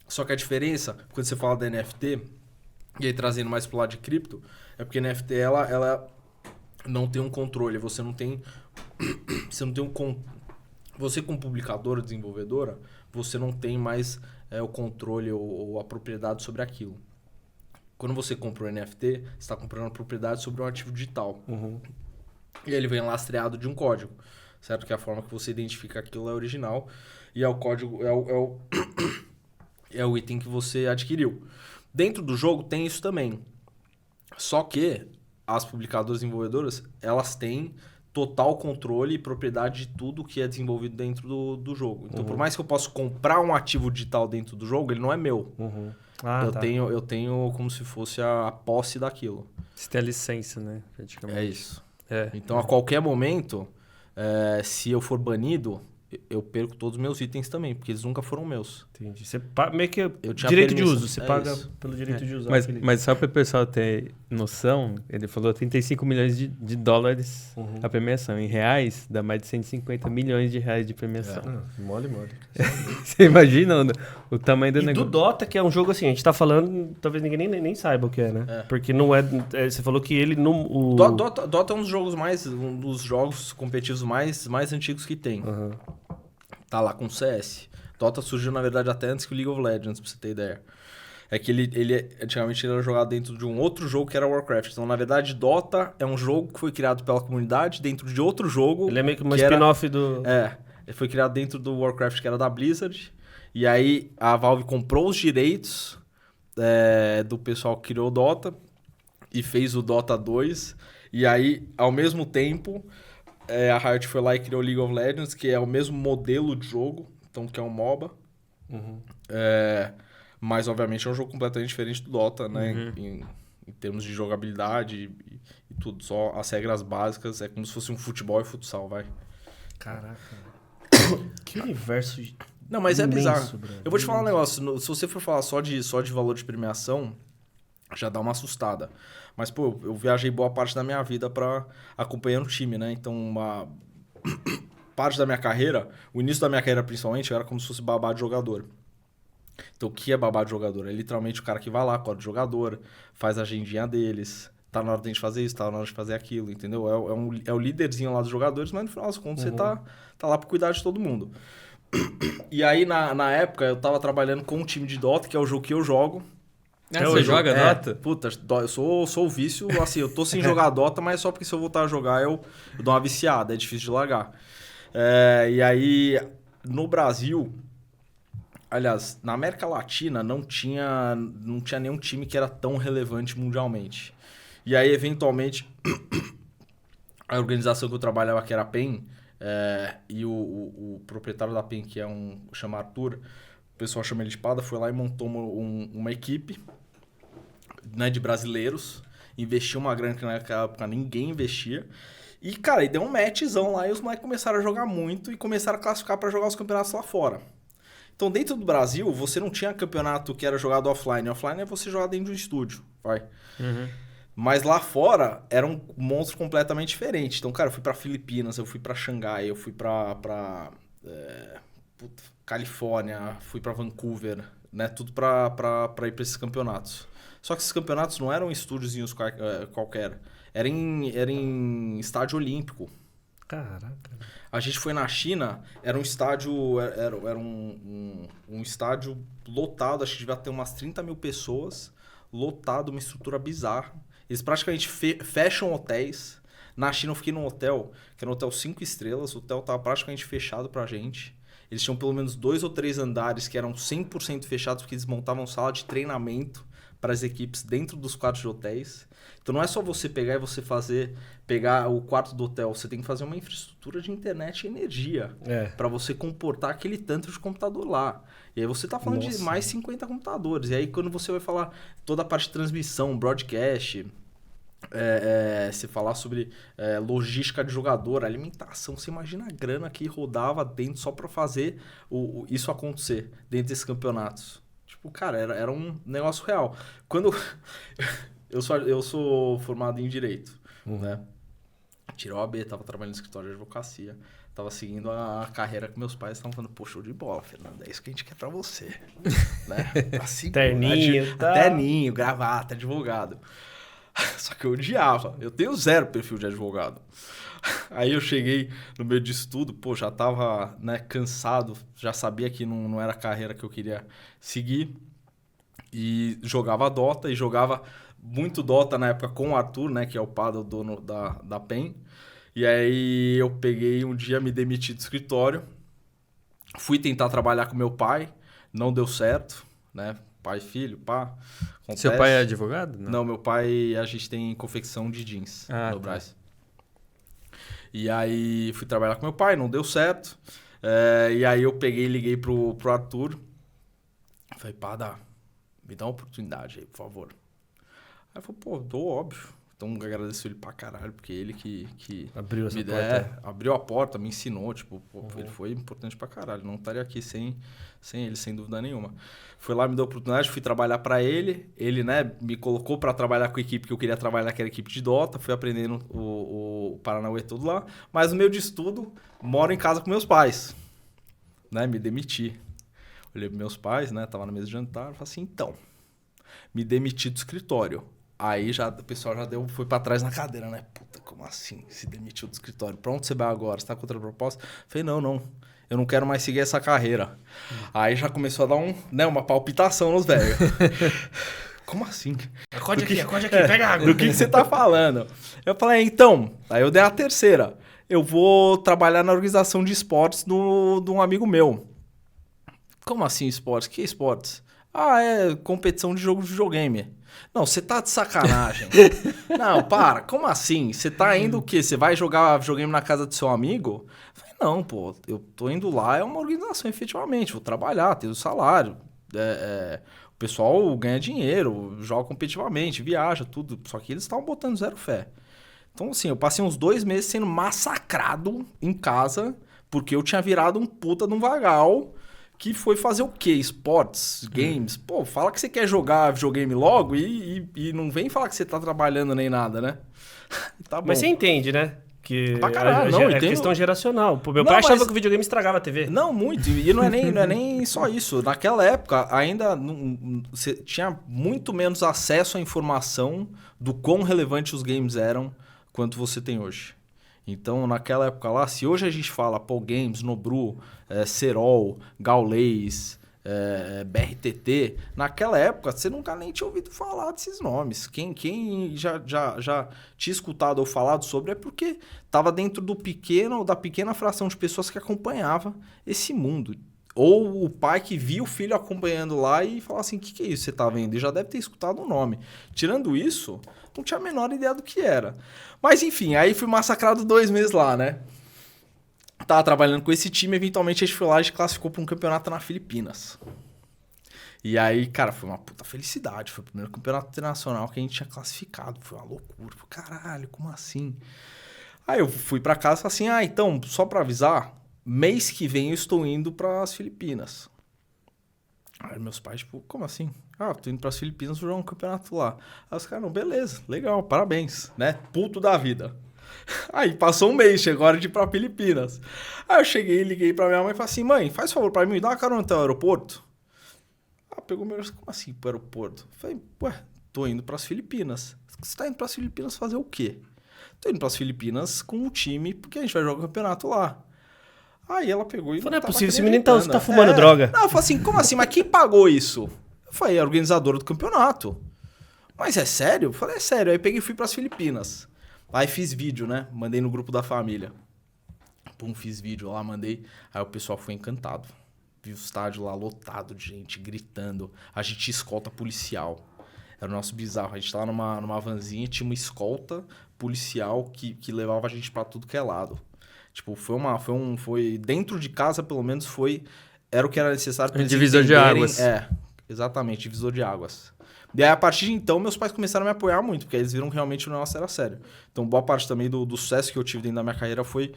Só que a diferença, quando você fala da NFT, e aí trazendo mais pro lado de cripto, é porque a NFT, ela não tem um controle, você não tem você como publicadora, desenvolvedora, você não tem mais o controle ou a propriedade sobre aquilo. Quando você compra um NFT, você está comprando a propriedade sobre um ativo digital. Uhum. E ele vem lastreado de um código, certo? Que é a forma que você identifica aquilo é original e é o código, é o item que você adquiriu. Dentro do jogo tem isso também. Só que as publicadoras desenvolvedoras, elas têm total controle e propriedade de tudo que é desenvolvido dentro do jogo. Então, por mais que eu possa comprar um ativo digital dentro do jogo, ele não é meu. Uhum. Eu tenho como se fosse a posse daquilo. Você tem a licença, né? Praticamente. É isso. Então, a qualquer momento, se eu for banido, eu perco todos os meus itens também, porque eles nunca foram meus. Entendi. Você meio que Eu tinha direito de permissão. uso, você paga Isso. pelo direito de usar. Mas só para o pessoal ter noção, ele falou 35 milhões de dólares a premiação. Em reais, dá mais de 150 milhões de reais de premiação. Mole. Você imagina o tamanho do E do negócio? Dota, que é um jogo assim, a gente tá falando, talvez ninguém nem saiba o que é, né? É. Porque não é, você falou que ele não... Dota é um dos jogos competitivos mais antigos que tem. Aham. Tá lá com o CS. Dota surgiu, na verdade, até antes que o League of Legends, pra você ter ideia. É que ele antigamente ele era jogado dentro de um outro jogo que era Warcraft. Então, na verdade, Dota é um jogo que foi criado pela comunidade dentro de outro jogo. Ele é meio que uma que era- spin-off do... Ele foi criado dentro do Warcraft, que era da Blizzard. E aí a Valve comprou os direitos do pessoal que criou o Dota e fez o Dota 2. E aí, ao mesmo tempo, a Riot foi lá e criou o League of Legends, que é o mesmo modelo de jogo, então que é um MOBA. Uhum. Mas, obviamente, é um jogo completamente diferente do Dota, né? Uhum. Em termos de jogabilidade e tudo. Só as regras básicas é como se fosse um futebol e futsal, vai. Caraca. Que universo Não, mas é imenso, bizarro. brother. Eu vou te falar um negócio. Se você for falar só de valor de premiação, já dá uma assustada. Mas, pô, eu viajei boa parte da minha vida acompanhando o time, né? Então, uma parte da minha carreira, o início da minha carreira principalmente, eu era como se fosse babá de jogador. Então, o que é babá de jogador? É literalmente o cara que vai lá, acorda o jogador, faz a agendinha deles, tá na hora de a gente fazer isso, tá na hora de fazer aquilo, entendeu? É o líderzinho lá dos jogadores, mas no final das contas você tá lá pra cuidar de todo mundo. E aí, na época, eu tava trabalhando com um time de Dota, que é o jogo que eu jogo. Você joga Dota? Puta, eu sou o vício, assim, eu tô sem jogar Dota, mas só porque se eu voltar a jogar eu dou uma viciada, é difícil de largar. E aí, no Brasil, aliás, na América Latina não tinha nenhum time que era tão relevante mundialmente. E aí, eventualmente, a organização que eu trabalhava, que era a PEN, e o proprietário da PEN, que chama Arthur, o pessoal chama ele de Pada, foi lá e montou uma equipe, né, de brasileiros, investiu uma grana que naquela época ninguém investia. E, cara, e deu um matchzão lá e os moleques começaram a jogar muito e começaram a classificar para jogar os campeonatos lá fora. Então, dentro do Brasil, você não tinha campeonato que era jogado offline. Offline é você jogar dentro de um estúdio, vai. Uhum. Mas lá fora era um monstro completamente diferente. Então, cara, eu fui pra Filipinas, eu fui pra Xangai, eu fui pra Califórnia, fui pra Vancouver, né? Tudo pra ir pra esses campeonatos. Só que esses campeonatos não eram estúdiozinhos qualquer. Era em estádio olímpico. Caraca. A gente foi na China, era um estádio, era um estádio lotado, acho que devia ter umas 30 mil pessoas, lotado, uma estrutura bizarra. Eles praticamente fecham hotéis. Na China eu fiquei num hotel, que era um hotel 5 estrelas, o hotel estava praticamente fechado pra gente. Eles tinham pelo menos 2 ou 3 andares que eram 100% fechados, porque eles montavam sala de treinamento para as equipes dentro dos quartos de hotéis. Então não é só você pegar e você pegar o quarto do hotel, você tem que fazer uma infraestrutura de internet e energia para você comportar aquele tanto de computador lá. E aí você tá falando de mais 50 computadores. E aí quando você vai falar toda a parte de transmissão, broadcast, se falar sobre logística de jogador, alimentação, você imagina a grana que rodava dentro só para fazer isso acontecer dentro desses campeonatos. Tipo, cara, era um negócio real. Quando eu sou formado em Direito, né? Tirei o AB, tava trabalhando no escritório de advocacia, tava seguindo a carreira que meus pais estavam falando, pô, show de bola, Fernando, é isso que a gente quer pra você, né? Assim, Terninho, tá? Terninho, gravata, advogado. Só que eu odiava, eu tenho zero perfil de advogado. Aí eu cheguei no meio disso tudo, pô, já tava, né, cansado, já sabia que não era a carreira que eu queria seguir. E jogava Dota, e jogava muito Dota na época com o Arthur, né, que é o Pada, o dono da PEN. E aí eu peguei um dia, me demiti do escritório, fui tentar trabalhar com meu pai, não deu certo, né, pai e filho, pá. Acontece. Seu pai é advogado? Não, meu pai, a gente tem confecção de jeans no Brás. E aí fui trabalhar com meu pai, não deu certo. E aí eu peguei e liguei pro Arthur. Falei, Pada, me dá uma oportunidade aí, por favor. Aí ele falou, pô, dou óbvio. Então, eu agradeço ele pra caralho, porque ele que Abriu essa me porta. abriu a porta, me ensinou, tipo, ele foi importante pra caralho. Não estaria aqui sem ele, sem dúvida nenhuma. Foi lá, me deu a oportunidade, fui trabalhar pra ele. Ele, né, me colocou pra trabalhar com a equipe que eu queria trabalhar, que era a equipe de Dota. Fui aprendendo o Paranauê todo lá. Mas no meio de estudo, moro em casa com meus pais. Né, me demiti. Olhei pros meus pais, né, tava na mesa de jantar, falei assim, então, me demiti do escritório. Aí já, o pessoal já foi pra trás na cadeira, né? Puta, como assim? Se demitiu do escritório. Pra onde você vai agora? Você tá com outra proposta? Falei, não. Eu não quero mais seguir essa carreira. Aí já começou a dar uma palpitação nos velhos. Como assim? Acorde aqui, pega água. Do que você tá falando? Eu falei, então. Aí eu dei a terceira. Eu vou trabalhar na organização de esportes de um amigo meu. Como assim esportes? Que esportes? Ah, é competição de jogo de videogame. Não, você tá de sacanagem. Não, para. Como assim? Você tá indo o quê? Você vai jogar videogame na casa do seu amigo? Eu falei, não, pô. Eu tô indo lá, é uma organização, efetivamente. Vou trabalhar, ter o salário. O pessoal ganha dinheiro, joga competitivamente, viaja, tudo. Só que eles estavam botando zero fé. Então, assim, eu passei uns 2 meses sendo massacrado em casa, porque eu tinha virado um puta de um vagal que foi fazer o quê? Esportes, games. Pô, fala que você quer jogar videogame logo e não vem falar que você tá trabalhando nem nada, né? Tá bom. Mas você entende, né? Que Pra caralho, não, é entendo. questão geracional. Pô, meu Não, pai achava mas- que o videogame estragava a TV. Não, muito. E não é nem só isso. Naquela época, ainda você tinha muito menos acesso à informação do quão relevantes os games eram quanto você tem hoje. Então, naquela época lá, se hoje a gente fala Paul Games, Nobru, Serol, Gaules, BRTT, naquela época você nunca nem tinha ouvido falar desses nomes. Quem já tinha escutado ou falado sobre é porque estava dentro do pequeno ou da pequena fração de pessoas que acompanhava esse mundo. Ou o pai que via o filho acompanhando lá e falava assim, o que é isso que você tá vendo? E já deve ter escutado o nome. Tirando isso, não tinha a menor ideia do que era. Mas enfim, aí fui massacrado 2 meses lá, né? Tava trabalhando com esse time, eventualmente a gente foi lá e a gente classificou para um campeonato na Filipinas. E aí, cara, foi uma puta felicidade. Foi o primeiro campeonato internacional que a gente tinha classificado. Foi uma loucura. Caralho, como assim? Aí eu fui pra casa e falei assim, então, só pra avisar, mês que vem eu estou indo pras Filipinas. Aí meus pais, tipo, como assim? Eu tô indo pras Filipinas jogar um campeonato lá. Aí os caras, não, beleza, legal, parabéns, né? Puto da vida. Aí passou um mês, chegou a hora de ir pra Filipinas. Aí eu cheguei, liguei pra minha mãe e falei assim, mãe, faz favor pra mim, me dá uma carona até o aeroporto. Ah, pegou meu... Como assim pro aeroporto? Eu falei, tô indo pras Filipinas. Você tá indo pras Filipinas fazer o quê? Tô indo pras Filipinas com o time, porque a gente vai jogar o campeonato lá. Aí ela pegou e Falei, não é tava possível, esse menino tá acreditando. fumando droga. Não, eu falei assim, como assim? Mas quem pagou isso? Eu falei, a organizadora do campeonato. Mas é sério? Eu falei, é sério. Aí peguei e fui pras Filipinas. Aí fiz vídeo, né? Mandei no grupo da família. Pum, fiz vídeo lá, mandei. Aí o pessoal foi encantado. Vi o estádio lá lotado de gente, gritando. A gente tinha escolta policial. Era o nosso bizarro. A gente tava numa vanzinha, tinha uma escolta policial que levava a gente pra tudo que é lado. Tipo, foi dentro de casa, pelo menos, era o que era necessário pra eles divisor de entenderem. águas. Exatamente, divisor de águas. E aí, a partir de então, meus pais começaram a me apoiar muito, porque eles viram que realmente o negócio era sério. Então, boa parte também do sucesso que eu tive dentro da minha carreira foi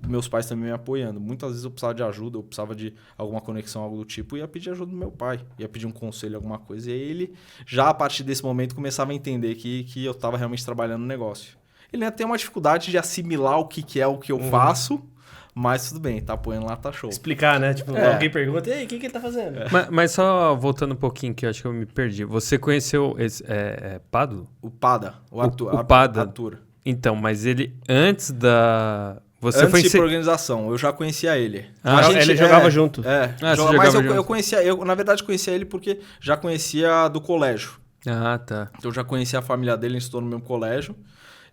meus pais também me apoiando. Muitas vezes eu precisava de ajuda, eu precisava de alguma conexão, algo do tipo, e ia pedir ajuda do meu pai. Ia pedir um conselho, alguma coisa. E aí ele, já a partir desse momento, começava a entender que eu estava realmente trabalhando no negócio. Ele ainda tem uma dificuldade de assimilar o que é o que eu faço, mas tudo bem, tá apoiando lá, tá show. Explicar, né? Tipo, alguém pergunta, e aí, o que ele tá fazendo? Mas só voltando um pouquinho, que eu acho que eu me perdi. Você conheceu esse Pado? O Pada, o Arthur. O Pada. Arthur. Então, mas ele antes da... Você Antes foi de ir pra organização, eu já conhecia ele. Ele jogava junto. você Mas jogava junto. eu conhecia, na verdade conhecia ele porque já conhecia do colégio. Ah, tá. Então eu já conhecia a família dele, a gente estudou no mesmo colégio.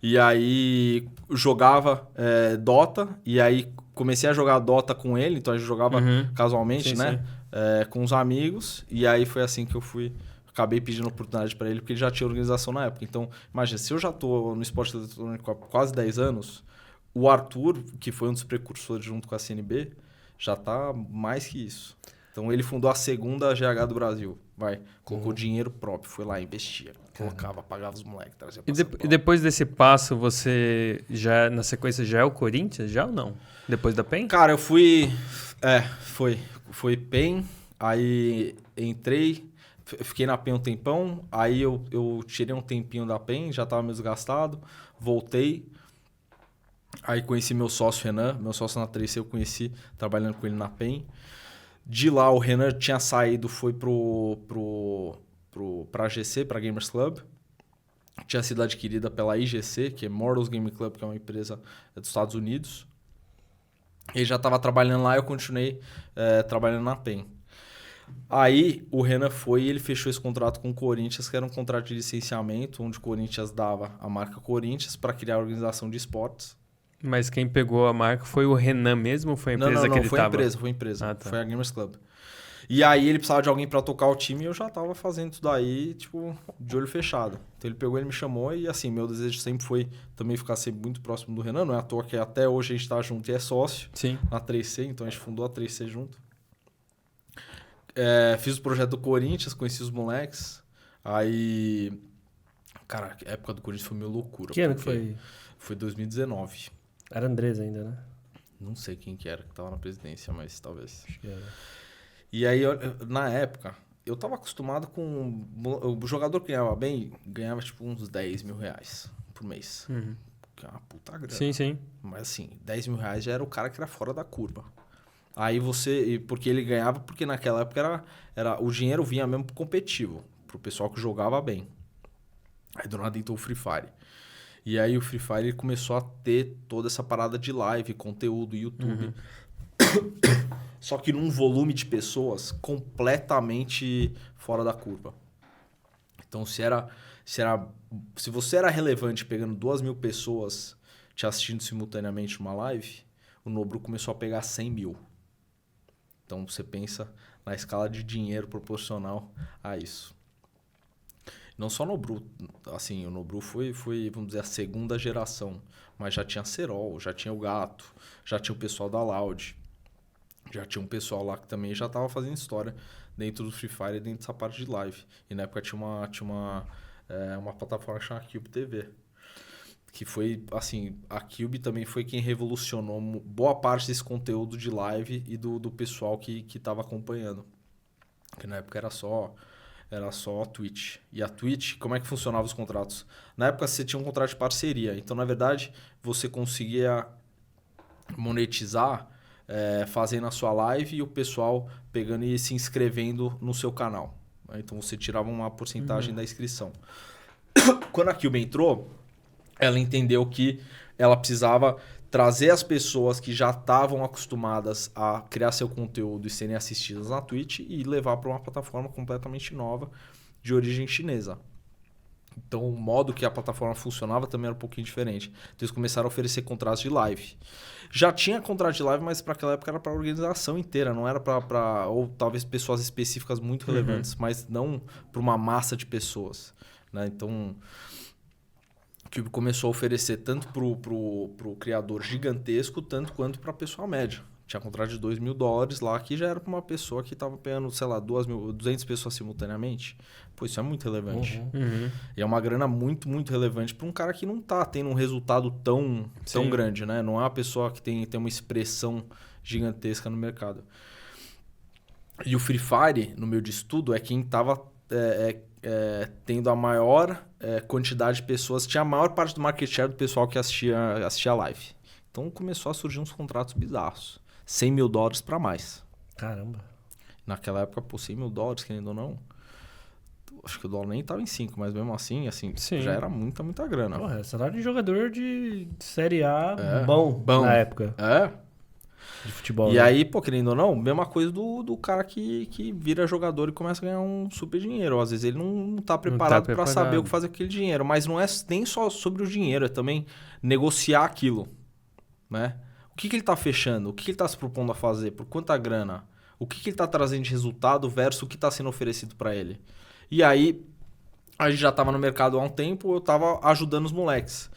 E aí jogava Dota, e aí comecei a jogar Dota com ele, então a gente jogava casualmente, Sim, né? Com os amigos, e aí foi assim que eu acabei pedindo oportunidade para ele, porque ele já tinha organização na época. Então, imagina, se eu já tô no esporte eletrônico há quase 10 anos, o Arthur, que foi um dos precursores junto com a CNB, já tá mais que isso. Então ele fundou a segunda GH do Brasil. Colocou dinheiro próprio, foi lá, investia. Colocava, pagava os moleques, trazia pra E, São e Paulo. depois desse passo, você já, na sequência, já é o Corinthians? Já ou não? Depois da PEN? Cara, eu fui... Foi PEN, aí entrei, fiquei na PEN um tempão, aí eu tirei um tempinho da PEN, já tava meio desgastado, voltei, aí conheci meu sócio Renan, meu sócio na 3C eu conheci, trabalhando com ele na PEN. De lá o Renan tinha saído, foi pra GC, pra Gamers Club, tinha sido adquirida pela IGC, que é Mortals Game Club, que é uma empresa dos Estados Unidos. Ele já estava trabalhando lá, eu continuei trabalhando na PEN. Aí o Renan foi e ele fechou esse contrato com o Corinthians, que era um contrato de licenciamento, onde o Corinthians dava a marca Corinthians para criar a organização de esportes. Mas quem pegou a marca foi o Renan mesmo ou foi a empresa que ele foi tava? Foi a empresa. Ah, tá. Foi a Gamers Club. E aí ele precisava de alguém para tocar o time e eu já tava fazendo isso daí, tipo, de olho fechado. Então ele pegou, ele me chamou e assim, meu desejo sempre foi também ficar sempre muito próximo do Renan. Não é à toa que até hoje a gente tá junto e é sócio. Sim. Na 3C, então a gente fundou a 3C junto. Fiz o projeto do Corinthians, conheci os moleques. Aí... Cara, a época do Corinthians foi meio loucura. Que ano que porque foi? Foi 2019. Era Andrés ainda, né? Não sei quem que era que tava na presidência, mas talvez. Acho que era. E aí, na época, eu tava acostumado com... O jogador que ganhava bem, ganhava tipo uns 10 mil reais por mês. Uhum. Que é uma puta grana. Sim, sim. Mas assim, 10 mil reais já era o cara que era fora da curva. Aí porque ele ganhava, porque naquela época o dinheiro vinha mesmo pro competitivo, pro pessoal que jogava bem. Aí do nada entrou o Free Fire. E aí o Free Fire ele começou a ter toda essa parada de live, conteúdo, YouTube. Uhum. Só que num volume de pessoas completamente fora da curva. Então se você era relevante pegando 2.000 pessoas te assistindo simultaneamente numa live, o Nobru começou a pegar 100 mil. Então você pensa na escala de dinheiro proporcional a isso. Não só o Nobru, assim, o Nobru foi, vamos dizer, a segunda geração, mas já tinha Serol, já tinha o Gato, já tinha o pessoal da Loud, já tinha um pessoal lá que também já estava fazendo história dentro do Free Fire e dentro dessa parte de live. E na época tinha uma plataforma chamada Cube TV. Que foi, assim, a Cube também foi quem revolucionou boa parte desse conteúdo de live e do pessoal que estava acompanhando. Que na época era só a Twitch. E a Twitch, como é que funcionavam os contratos? Na época você tinha um contrato de parceria. Então, na verdade, você conseguia monetizar fazendo a sua live e o pessoal pegando e se inscrevendo no seu canal. Então, você tirava uma porcentagem da inscrição. Quando a Cube entrou, ela entendeu que ela precisava trazer as pessoas que já estavam acostumadas a criar seu conteúdo e serem assistidas na Twitch e levar para uma plataforma completamente nova de origem chinesa. Então, o modo que a plataforma funcionava também era um pouquinho diferente. Então, eles começaram a oferecer contratos de live. Já tinha contrato de live, mas para aquela época era para a organização inteira, não era para ou talvez pessoas específicas muito relevantes, mas não para uma massa de pessoas, né? Então, o Cube começou a oferecer tanto pro criador gigantesco, tanto quanto para a pessoa média. Tinha contrato de $2.000 lá, que já era para uma pessoa que estava pegando, sei lá, 200 pessoas simultaneamente. Pô, isso é muito relevante. Uhum. E é uma grana muito, muito relevante para um cara que não tá tendo um resultado tão grande, né? Não é uma pessoa que tem uma expressão gigantesca no mercado. E o Free Fire, no meio de estudo, é quem estava tendo a maior quantidade de pessoas, tinha a maior parte do market share do pessoal que assistia a live. Então começou a surgir uns contratos bizarros. $100.000 para mais. Caramba. Naquela época, pô, $100.000, querendo ou não, acho que o dólar nem estava em 5, mas mesmo assim, Sim. já era muita, muita grana. Porra, salário de jogador de Série A bom na época de futebol. E né? aí, pô, querendo ou não, mesma coisa do cara que vira jogador e começa a ganhar um super dinheiro. Às vezes ele não tá preparado para saber o que fazer com aquele dinheiro. Mas não é nem só sobre o dinheiro, é também negociar aquilo, né? O que ele tá fechando? O que ele tá se propondo a fazer? Por quanta grana? O que ele tá trazendo de resultado versus o que tá sendo oferecido para ele? E aí, a gente já tava no mercado há um tempo, eu tava ajudando os moleques.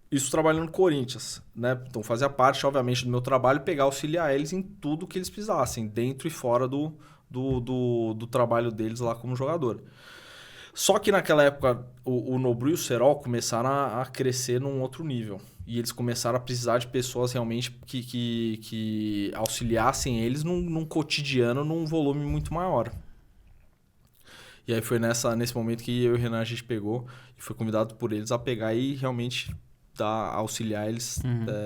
Isso trabalhando no Corinthians, né? Então fazia parte, obviamente, do meu trabalho pegar auxiliar eles em tudo que eles precisassem, dentro e fora do do trabalho deles lá como jogador. Só que naquela época o Nobru e o Serol começaram a crescer num outro nível. E eles começaram a precisar de pessoas realmente que auxiliassem eles num cotidiano, num volume muito maior. E aí foi nesse momento que eu e o Renan a gente pegou e foi convidado por eles a pegar e realmente auxiliar eles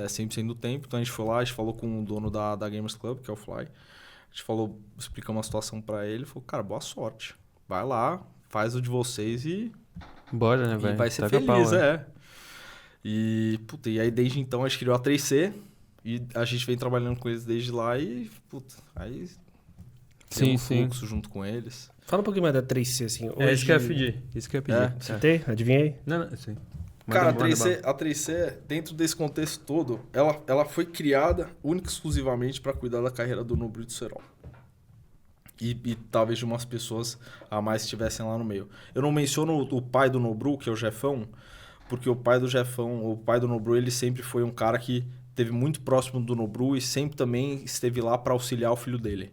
100% do tempo. Então a gente foi lá, a gente falou com o dono da Gamers Club, que é o Fly. A gente explicamos uma situação pra ele, falou, cara, boa sorte. Vai lá, faz o de vocês e... Bora, né, velho? E vai ser Taca feliz, pau, E aí desde então a gente criou a 3C e a gente vem trabalhando com eles desde lá e, aí tem um fluxo junto com eles. Fala um pouquinho mais da 3C, assim. Hoje... É isso que eu ia pedir. Citei? Adivinhei? Não, sim. Cara, a 3C, dentro desse contexto todo, ela foi criada única e exclusivamente para cuidar da carreira do Nobru e do Serol. E talvez de umas pessoas a mais que estivessem lá no meio. Eu não menciono o pai do Nobru, que é o Jefão, porque o pai do Nobru, ele sempre foi um cara que esteve muito próximo do Nobru e sempre também esteve lá para auxiliar o filho dele.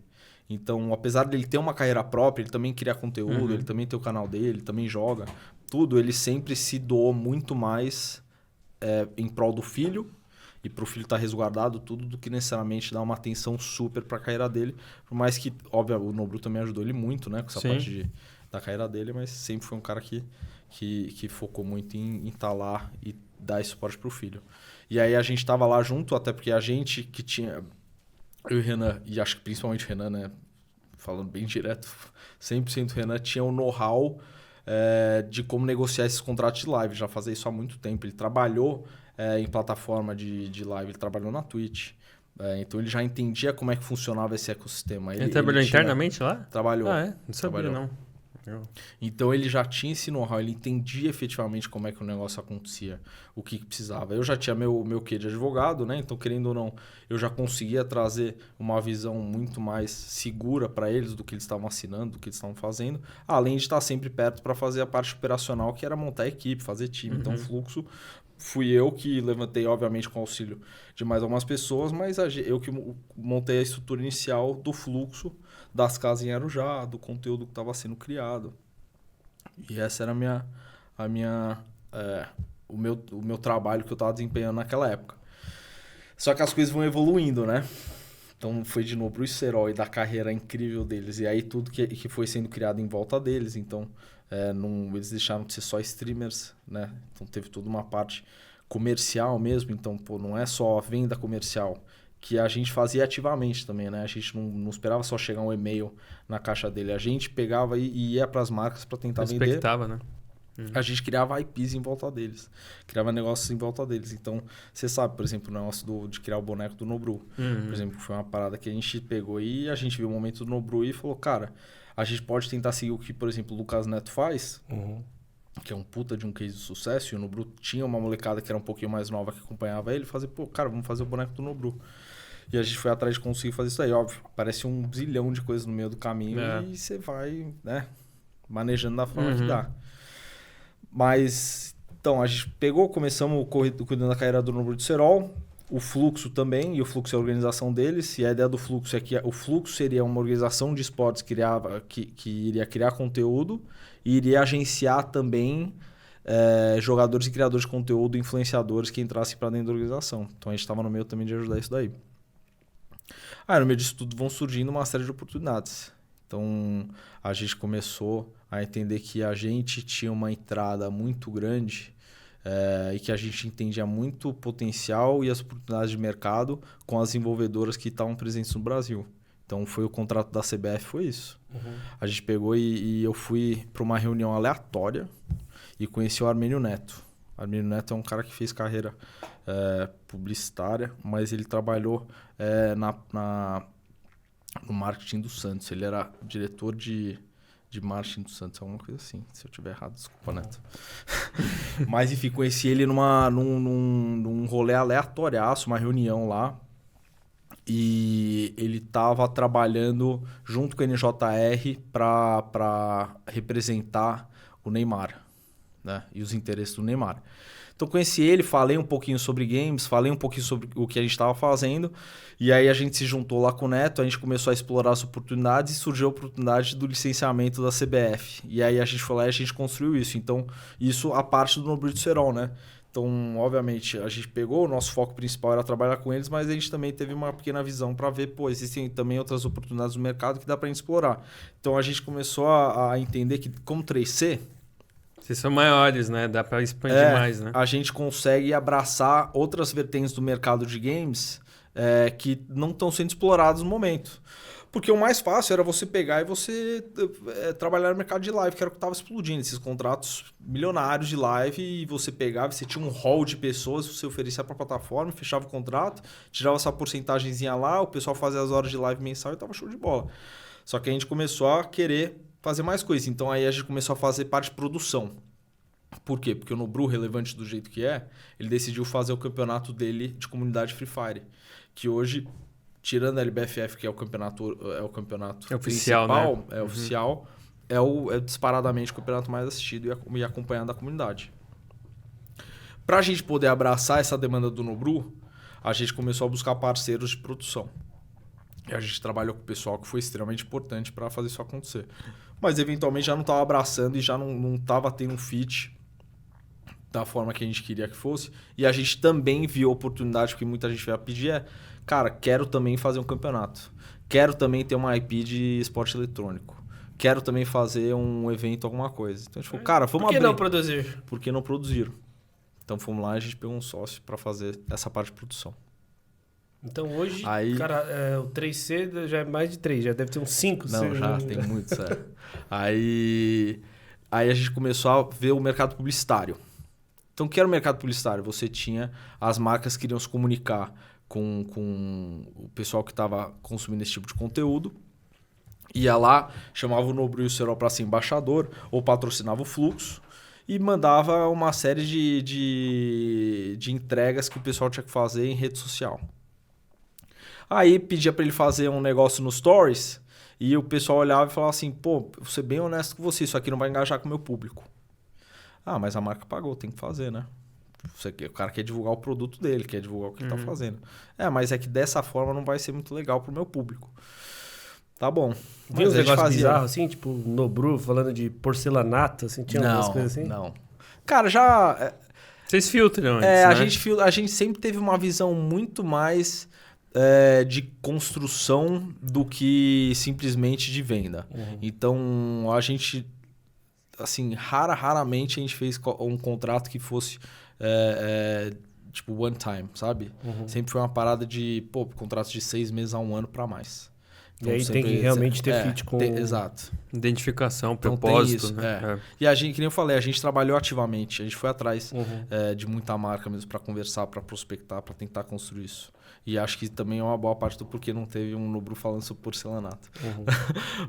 Então, apesar dele ter uma carreira própria, ele também cria conteúdo, ele também tem o canal dele, ele também joga. Tudo, ele sempre se doou muito mais em prol do filho e para o filho estar resguardado, tudo, do que necessariamente dar uma atenção super para a carreira dele. Por mais que, óbvio, o Nobru também ajudou ele muito, né? Com essa parte da carreira dele, mas sempre foi um cara que focou muito em estar lá e dar esse suporte para o filho. E aí a gente estava lá junto, até porque a gente que tinha... Eu e o Renan, e acho que principalmente o Renan, né? Falando bem direto, 100% o Renan tinha o know-how de como negociar esses contratos de live. Já fazia isso há muito tempo. Ele trabalhou em plataforma de live, ele trabalhou na Twitch. Então ele já entendia como é que funcionava esse ecossistema. Ele trabalhou internamente lá? Trabalhou. Não sabia não. Então ele já tinha esse know-how, ele entendia efetivamente como é que o negócio acontecia, o que precisava. Eu já tinha meu quê de advogado, né? Então, querendo ou não, eu já conseguia trazer uma visão muito mais segura para eles do que eles estavam assinando, do que eles estavam fazendo, além de estar sempre perto para fazer a parte operacional, que era montar a equipe, fazer time. Então, o fluxo fui eu que levantei, obviamente, com auxílio de mais algumas pessoas, mas eu que montei a estrutura inicial do fluxo das casas em Arujá, do conteúdo que estava sendo criado. E essa era o meu trabalho que eu estava desempenhando naquela época. Só que as coisas vão evoluindo, né? Então foi de novo o Serol e da carreira incrível deles. E aí tudo que foi sendo criado em volta deles. Então eles deixaram de ser só streamers, né? Então teve toda uma parte comercial mesmo. Então não é só venda comercial, que a gente fazia ativamente também, né? A gente não esperava só chegar um e-mail na caixa dele. A gente pegava e ia para as marcas para tentar vender. Expectava, né? A gente criava IPs em volta deles. Criava negócios em volta deles. Então, você sabe, por exemplo, o negócio de criar o boneco do Nobru. Por exemplo, foi uma parada que a gente pegou e a gente viu o momento do Nobru e falou, cara, a gente pode tentar seguir o que, por exemplo, o Lucas Neto faz, que é um puta de um case de sucesso, e o Nobru tinha uma molecada que era um pouquinho mais nova que acompanhava ele, fazer, cara, vamos fazer o boneco do Nobru. E a gente foi atrás de conseguir fazer isso aí, óbvio. Parece um zilhão de coisas no meio do caminho e você vai, né, manejando da forma que dá. Mas, então, a gente começamos cuidando da carreira do Nobru de Serol, o Fluxo também, e o Fluxo é a organização deles, e a ideia do Fluxo é que o Fluxo seria uma organização de esportes que iria criar conteúdo e iria agenciar também jogadores e criadores de conteúdo, influenciadores que entrassem para dentro da organização. Então a gente estava no meio também de ajudar isso daí. No meio disso tudo vão surgindo uma série de oportunidades. Então a gente começou a entender que a gente tinha uma entrada muito grande e que a gente entendia muito o potencial e as oportunidades de mercado com as desenvolvedoras que estavam presentes no Brasil. Então foi o contrato da CBF, foi isso. A gente pegou e eu fui para uma reunião aleatória e conheci o Armênio Neto. O Armênio Neto é um cara que fez carreira publicitária, mas ele trabalhou no marketing do Santos. Ele era diretor de marketing do Santos, alguma coisa assim. Se eu tiver errado, desculpa, Neto. Mas enfim, conheci ele num rolê aleatoriaço, uma reunião lá. E ele estava trabalhando junto com o NJR para representar o Neymar. né? E os interesses do Neymar. Então conheci ele, falei um pouquinho sobre games, falei um pouquinho sobre o que a gente estava fazendo, e aí a gente se juntou lá com o Neto, a gente começou a explorar as oportunidades e surgiu a oportunidade do licenciamento da CBF. E aí a gente foi lá e a gente construiu isso. Então, isso a parte do No Brew do Serol, né? Então, obviamente, a gente pegou, o nosso foco principal era trabalhar com eles, mas a gente também teve uma pequena visão para ver, pô, existem também outras oportunidades no mercado que dá para a gente explorar. Então, a gente começou a entender que, como 3C... Vocês são maiores, né? Dá para expandir mais, né? A gente consegue abraçar outras vertentes do mercado de games que não estão sendo exploradas no momento. Porque o mais fácil era você pegar e você trabalhar no mercado de live, que era o que estava explodindo. Esses contratos milionários de live, e você pegava, você tinha um hall de pessoas, você oferecia para a plataforma, fechava o contrato, tirava essa porcentagemzinha lá, o pessoal fazia as horas de live mensal e estava show de bola. Só que a gente começou a querer fazer mais coisas. Então aí a gente começou a fazer parte de produção. Por quê? Porque o Nobru, relevante do jeito que ele decidiu fazer o campeonato dele de comunidade Free Fire. Que hoje, tirando a LBFF, que é o campeonato oficial, principal, né? Oficial, é disparadamente o campeonato mais assistido e acompanhado da comunidade. Para a gente poder abraçar essa demanda do Nobru, a gente começou a buscar parceiros de produção. E a gente trabalhou com o pessoal que foi extremamente importante para fazer isso acontecer. Mas, eventualmente, já não estava abraçando e já não estava tendo um fit da forma que a gente queria que fosse. E a gente também viu a oportunidade, porque muita gente vai pedir, cara, quero também fazer um campeonato. Quero também ter uma IP de esporte eletrônico. Quero também fazer um evento, alguma coisa. Então, a gente falou, cara, vamos abrir. Por que não produzir? Por que não produzir? Então, fomos lá e a gente pegou um sócio para fazer essa parte de produção. Então hoje, aí, cara, o 3C já é mais de 3, já deve ter uns 5. Não, já tem muitos, Aí a gente começou a ver o mercado publicitário. Então, o que era o mercado publicitário? Você tinha as marcas que queriam se comunicar com o pessoal que estava consumindo esse tipo de conteúdo. Ia lá, chamava o Nobru e o Serol para ser embaixador, ou patrocinava o Fluxo, e mandava uma série de entregas que o pessoal tinha que fazer em rede social. Aí pedia para ele fazer um negócio no Stories e o pessoal olhava e falava assim, pô, vou ser bem honesto com você, isso aqui não vai engajar com o meu público. Ah, mas a marca pagou, tem que fazer, né? O cara quer divulgar o produto dele, quer divulgar o que ele tá fazendo. Mas é que dessa forma não vai ser muito legal pro meu público. Tá bom. Viu uns negócios bizarros assim, tipo Nobru falando de porcelanato, assim, tinha algumas coisas assim? Não. Cara, já... Vocês filtram né? A gente sempre teve uma visão muito mais... de construção do que simplesmente de venda. Então, a gente, assim, raramente a gente fez um contrato que fosse tipo one time, sabe? Sempre foi uma parada de, contratos de 6 meses a 1 ano para mais. Então, e aí tem que realmente ter fit com... Exato. Identificação, então, propósito. Isso, né? E a gente, que nem eu falei, a gente trabalhou ativamente. A gente foi atrás de muita marca mesmo para conversar, para prospectar, para tentar construir isso. E acho que também é uma boa parte do porquê não teve um Nobru falando sobre porcelanato.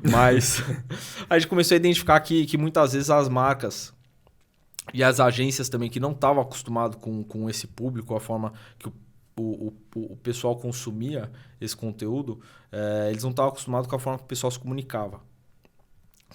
Mas a gente começou a identificar que muitas vezes as marcas e as agências também que não estavam acostumadas com esse público, a forma que o pessoal consumia esse conteúdo, eles não estavam acostumados com a forma que o pessoal se comunicava,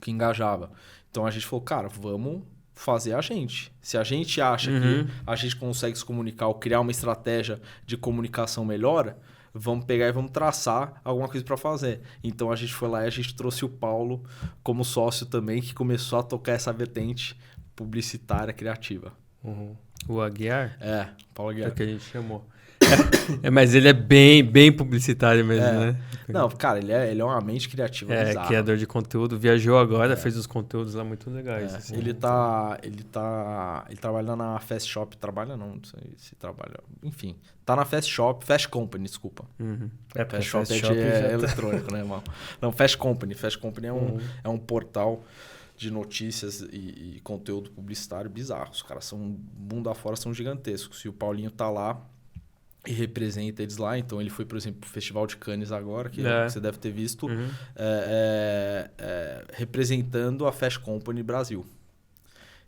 que engajava. Então a gente falou, cara, vamos fazer a gente. Se a gente acha que a gente consegue se comunicar ou criar uma estratégia de comunicação melhor, vamos pegar e vamos traçar alguma coisa para fazer. Então a gente foi lá e a gente trouxe o Paulo como sócio também, que começou a tocar essa vertente publicitária criativa. O Aguiar? Paulo Aguiar. É o que a gente chamou. Mas ele é bem publicitário mesmo, né? Não, cara, ele é uma mente criativa bizarra. Criador de conteúdo. Viajou agora, fez uns conteúdos lá muito legais. Assim. Ele trabalha na Fast Shop. Trabalha não sei se trabalha. Enfim, tá na Fast Shop, Fast Company, desculpa. Fast Shop é eletrônico, né, irmão? Não, Fast Company. Fast Company é um portal de notícias e conteúdo publicitário bizarro. Os caras são mundo afora, são gigantescos. E o Paulinho tá lá e representa eles lá. Então, ele foi, por exemplo, pro Festival de Cannes agora, que você deve ter visto, representando a Fast Company Brasil.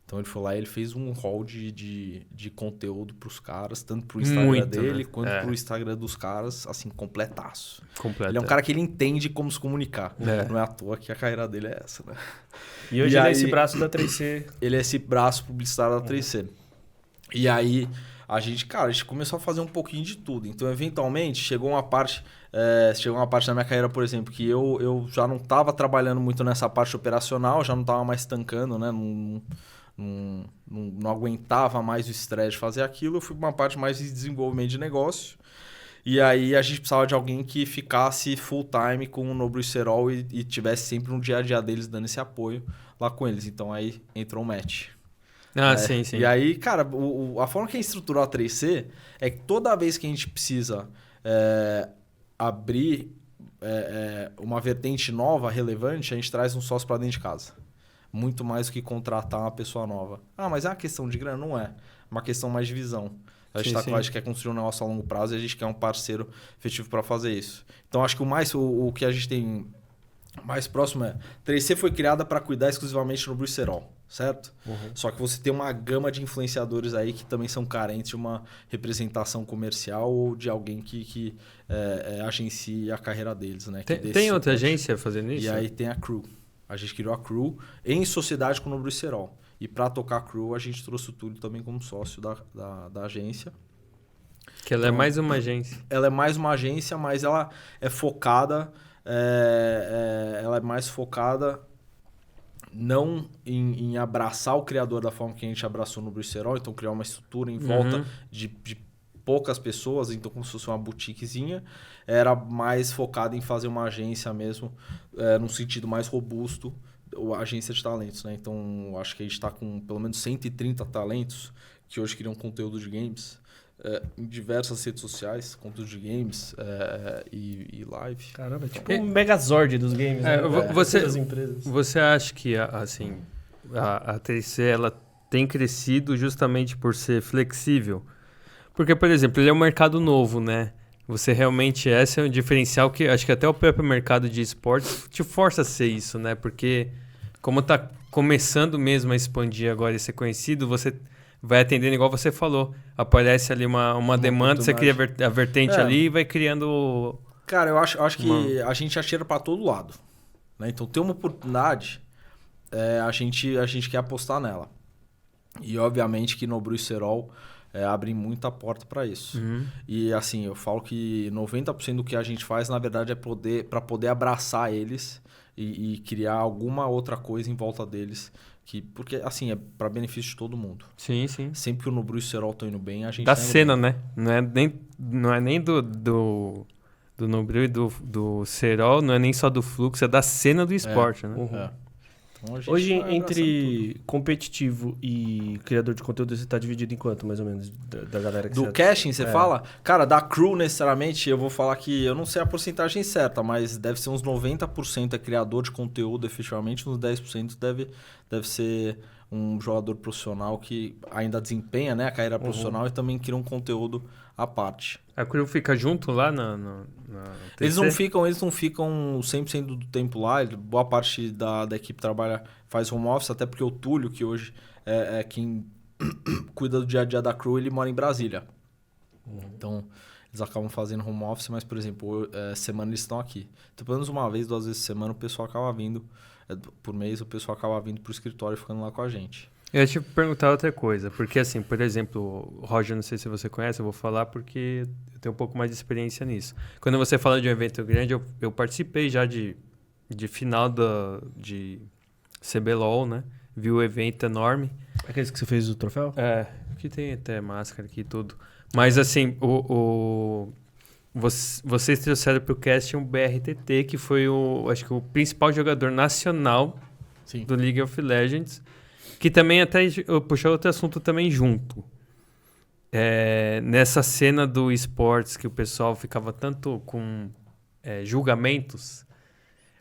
Então ele foi lá e ele fez um haul de conteúdo pros caras, tanto pro Instagram Muito, dele, né? quanto pro Instagram dos caras, assim, completaço. Completo. Ele é um cara que ele entende como se comunicar. É. Não é à toa que a carreira dele é essa, né? E hoje E ele é aí- esse braço da 3C. Ele é esse braço publicitário da 3C. E aí, a gente começou a fazer um pouquinho de tudo. Então, eventualmente, chegou uma parte da minha carreira, por exemplo, que eu já não estava trabalhando muito nessa parte operacional, já não estava mais tancando, né? Não aguentava mais o estresse de fazer aquilo. Eu fui para uma parte mais de desenvolvimento de negócio. E aí, a gente precisava de alguém que ficasse full time com o Nobre Serol e tivesse sempre no dia a dia deles dando esse apoio lá com eles. Então, aí entrou o Matt. Sim, sim. E aí, cara, a forma que a gente estruturou a 3C é que toda vez que a gente precisa abrir uma vertente nova, relevante, a gente traz um sócio para dentro de casa. Muito mais do que contratar uma pessoa nova. Ah, mas é uma questão de grana? Não é. É uma questão mais de visão. A gente, Sim. a gente quer construir um negócio a longo prazo e a gente quer um parceiro efetivo para fazer isso. Então, acho que o que a gente tem mais próximo é... 3C foi criada para cuidar exclusivamente do Brucerol, certo? Só que você tem uma gama de influenciadores aí que também são carentes de uma representação comercial ou de alguém que agencie a carreira deles, né? Que dê Tem esse outra suporte. agência fazendo isso? E aí tem a Crew. A gente criou a Crew em sociedade com o Brucerol. E para tocar a Crew, a gente trouxe o Túlio também como sócio da agência. Que ela é mais uma agência. Ela é mais uma agência, mas ela é focada... ela é mais focada não em abraçar o criador da forma que a gente abraçou no Brucerol, então criar uma estrutura em volta de poucas pessoas, então como se fosse uma boutiquezinha, era mais focada em fazer uma agência mesmo, num sentido mais robusto, a agência de talentos, né? Então acho que a gente está com pelo menos 130 talentos que hoje criam conteúdo de games, em diversas redes sociais, conteúdo de games e live. Caramba, é tipo um megazord dos games, né? Das empresas. Você acha que assim, a 3C ela tem crescido justamente por ser flexível? Porque, por exemplo, ele é um mercado novo, né? Você realmente, esse é um diferencial que acho que até o próprio mercado de esportes te força a ser isso, né? Porque como tá começando mesmo a expandir agora e ser conhecido, você vai atendendo igual você falou. Aparece ali uma demanda, você cria a vertente ali e vai criando... Cara, eu acho que a gente atira para todo lado, né? Então, tem uma oportunidade, a gente quer apostar nela. E, obviamente, que no Brucerol abre muita porta para isso. E, assim, eu falo que 90% do que a gente faz, na verdade, é para poder abraçar eles e criar alguma outra coisa em volta deles. Porque, assim, é para benefício de todo mundo. Sim, sim. Sempre que o Nobru e o Serol estão indo bem, a gente Da tá indo cena, bem. né? Não é nem do Nobril e do Serol, não é nem só do fluxo, é da cena do esporte, né? Então, a gente Hoje, vai abraçando entre competitivo e criador de conteúdo, você tá dividido em quanto, mais ou menos, da galera que do você... casting, você fala? Cara, da crew, necessariamente, eu vou falar que eu não sei a porcentagem certa, mas deve ser uns 90% é criador de conteúdo, efetivamente, uns 10% deve ser um jogador profissional que ainda desempenha, né, a carreira profissional e também cria um conteúdo à parte. A crew fica junto lá na Eles 3C? não ficam 100% do tempo lá, boa parte da equipe faz home office, até porque o Túlio, que hoje é quem cuida do dia a dia da crew, ele mora em Brasília. Então, eles acabam fazendo home office, mas, por exemplo, semana eles estão aqui. Então, pelo menos uma vez, 2 vezes por semana, o pessoal acaba vindo, por mês, o pessoal acaba vindo pro escritório e ficando lá com a gente. Eu ia te perguntar outra coisa, porque assim, por exemplo, Roger, não sei se você conhece, eu vou falar porque eu tenho um pouco mais de experiência nisso. Quando você fala de um evento grande, eu participei já de final de CBLOL, né? Vi o evento enorme. Aqueles que você fez o troféu? Que tem até máscara aqui e tudo. Mas assim, vocês trouxeram pro casting um BRTT, que foi acho que o principal jogador nacional Sim. do League of Legends, que também até eu puxei outro assunto também junto. Nessa cena do esportes que o pessoal ficava tanto com julgamentos,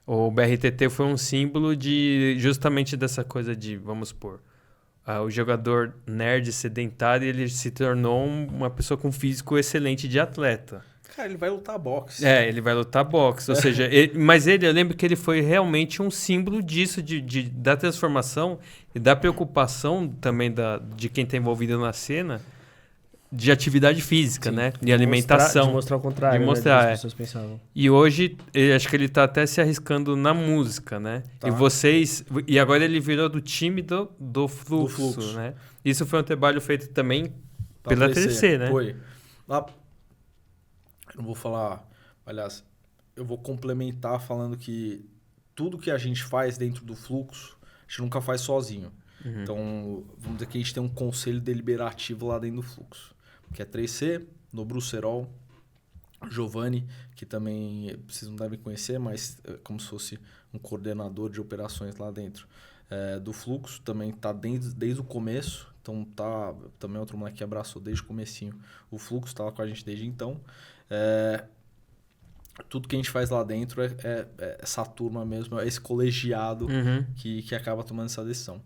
o BRTT foi um símbolo justamente dessa coisa de, vamos supor, o jogador nerd sedentário, ele se tornou uma pessoa com físico excelente de atleta. Cara, ele vai lutar boxe. Ele vai lutar boxe. Ou seja, eu lembro que ele foi realmente um símbolo disso, da transformação e da preocupação também de quem está envolvido na cena de atividade física, né? De alimentação. De mostrar o contrário, de mostrar, né? Que as pessoas pensavam. E hoje, acho que ele tá até se arriscando na música, né? Tá. E agora ele virou do time do Fluxo, né? Isso foi um trabalho feito também pela 3C, né? Foi. Lá, eu não vou falar... Aliás, eu vou complementar falando que tudo que a gente faz dentro do Fluxo, a gente nunca faz sozinho. Então, vamos dizer que a gente tem um conselho deliberativo lá dentro do Fluxo, que é 3C, no Brucerol, Giovanni, que também vocês não devem conhecer, mas é como se fosse um coordenador de operações lá dentro do Fluxo, também está desde o começo, então também outro moleque que abraçou desde o comecinho. O Fluxo está lá com a gente desde então. Tudo que a gente faz lá dentro é essa turma mesmo, é esse colegiado que acaba tomando essa decisão.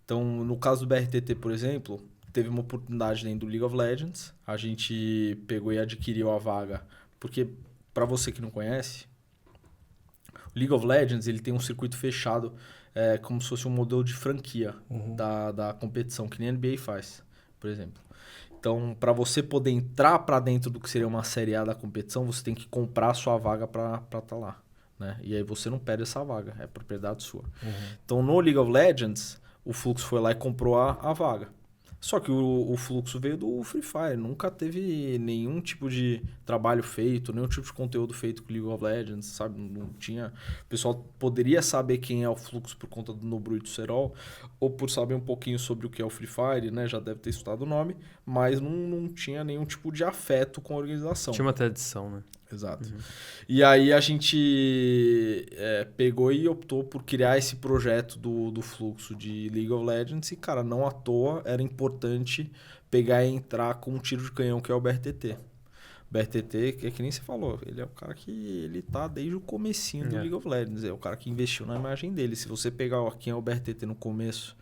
Então, no caso do BRTT, por exemplo, teve uma oportunidade dentro do League of Legends. A gente pegou e adquiriu a vaga. Porque, para você que não conhece, o League of Legends ele tem um circuito fechado, como se fosse um modelo de franquia da competição, que nem a NBA faz, por exemplo. Então, para você poder entrar para dentro do que seria uma Série A da competição, você tem que comprar a sua vaga para estar lá, né? E aí você não perde essa vaga, é propriedade sua. Então, no League of Legends... O Fluxo foi lá e comprou a vaga. Só que o Fluxo veio do Free Fire. Nunca teve nenhum tipo de trabalho feito, nenhum tipo de conteúdo feito com League of Legends, sabe? Não tinha... O pessoal poderia saber quem é o Fluxo por conta do Nobru e do Serol, ou por saber um pouquinho sobre o que é o Free Fire, né? Já deve ter estudado o nome, mas não tinha nenhum tipo de afeto com a organização. Tinha uma tradição, né? Exato. E aí a gente pegou e optou por criar esse projeto do Fluxo de League of Legends e, cara, não à toa era importante pegar e entrar com um tiro de canhão que é o BRTT. O BRTT, que é que nem você falou, ele é o cara que ele tá desde o comecinho do League of Legends, é o cara que investiu na imagem dele. Se você pegar quem é o BRTT no começo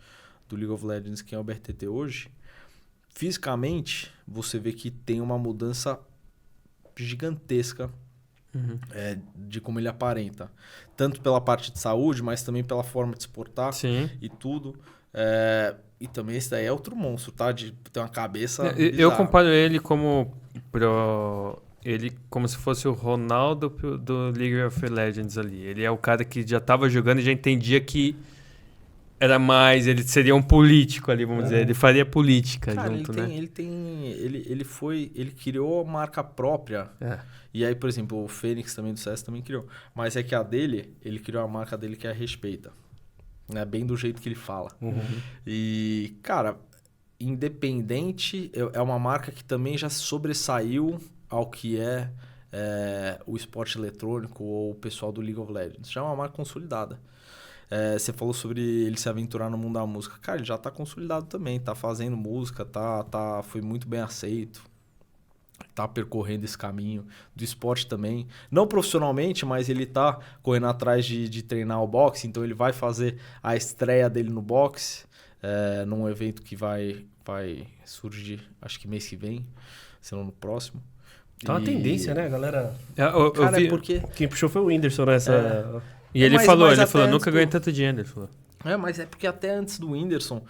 do League of Legends, quem é o BRTT hoje, fisicamente você vê que tem uma mudança gigantesca de como ele aparenta. Tanto pela parte de saúde, mas também pela forma de se portar. Sim. E tudo. E também esse daí é outro monstro, tá? Tem uma cabeça Eu comparo ele como se fosse o Ronaldo do League of Legends ali. Ele é o cara que já estava jogando e já entendia que era mais, ele seria um político ali, vamos dizer. Ele faria política, cara, junto, né? Ele criou a marca própria. E aí, por exemplo, o Fênix também do CS também criou. Mas é que a dele, ele criou a marca dele que é Respeita. Né? Bem do jeito que ele fala. E, cara, independente, é uma marca que também já sobressaiu ao que o esporte eletrônico ou o pessoal do League of Legends. Já é uma marca consolidada. Você falou sobre ele se aventurar no mundo da música. Cara, ele já tá consolidado também. Tá fazendo música, foi muito bem aceito. Tá percorrendo esse caminho. Do esporte também. Não profissionalmente, mas ele tá correndo atrás de treinar o boxe. Então ele vai fazer a estreia dele no boxe. Num evento que vai surgir, acho que mês que vem. Se não no próximo. Tá uma tendência, né, galera? Cara, é porque... Quem puxou foi o Whindersson nessa... E ele falou, nunca ganhei tanto dinheiro, ele falou. Mas é porque até antes do Whindersson,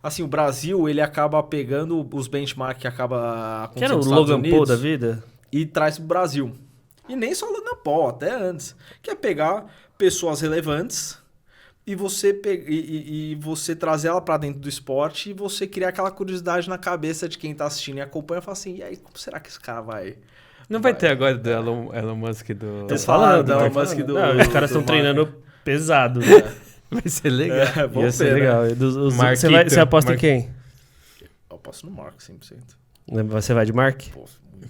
assim, o Brasil, ele acaba pegando os benchmarks que acaba acontecendo nos Estados Unidos. Que era o Logan Paul da vida? E traz pro Brasil. E nem só o Logan Paul, até antes. Que é pegar pessoas relevantes e você trazer ela pra dentro do esporte e você criar aquela curiosidade na cabeça de quem tá assistindo e acompanha e fala assim, e aí, como será que esse cara vai... Não vai ter agora do Elon Musk do... Tô falando do Elon Musk do... Não, os caras estão treinando pesado. Vai ser legal. Vai ser legal. Você aposta em quem? Eu aposto no Mark, 100%. Você vai de Mark?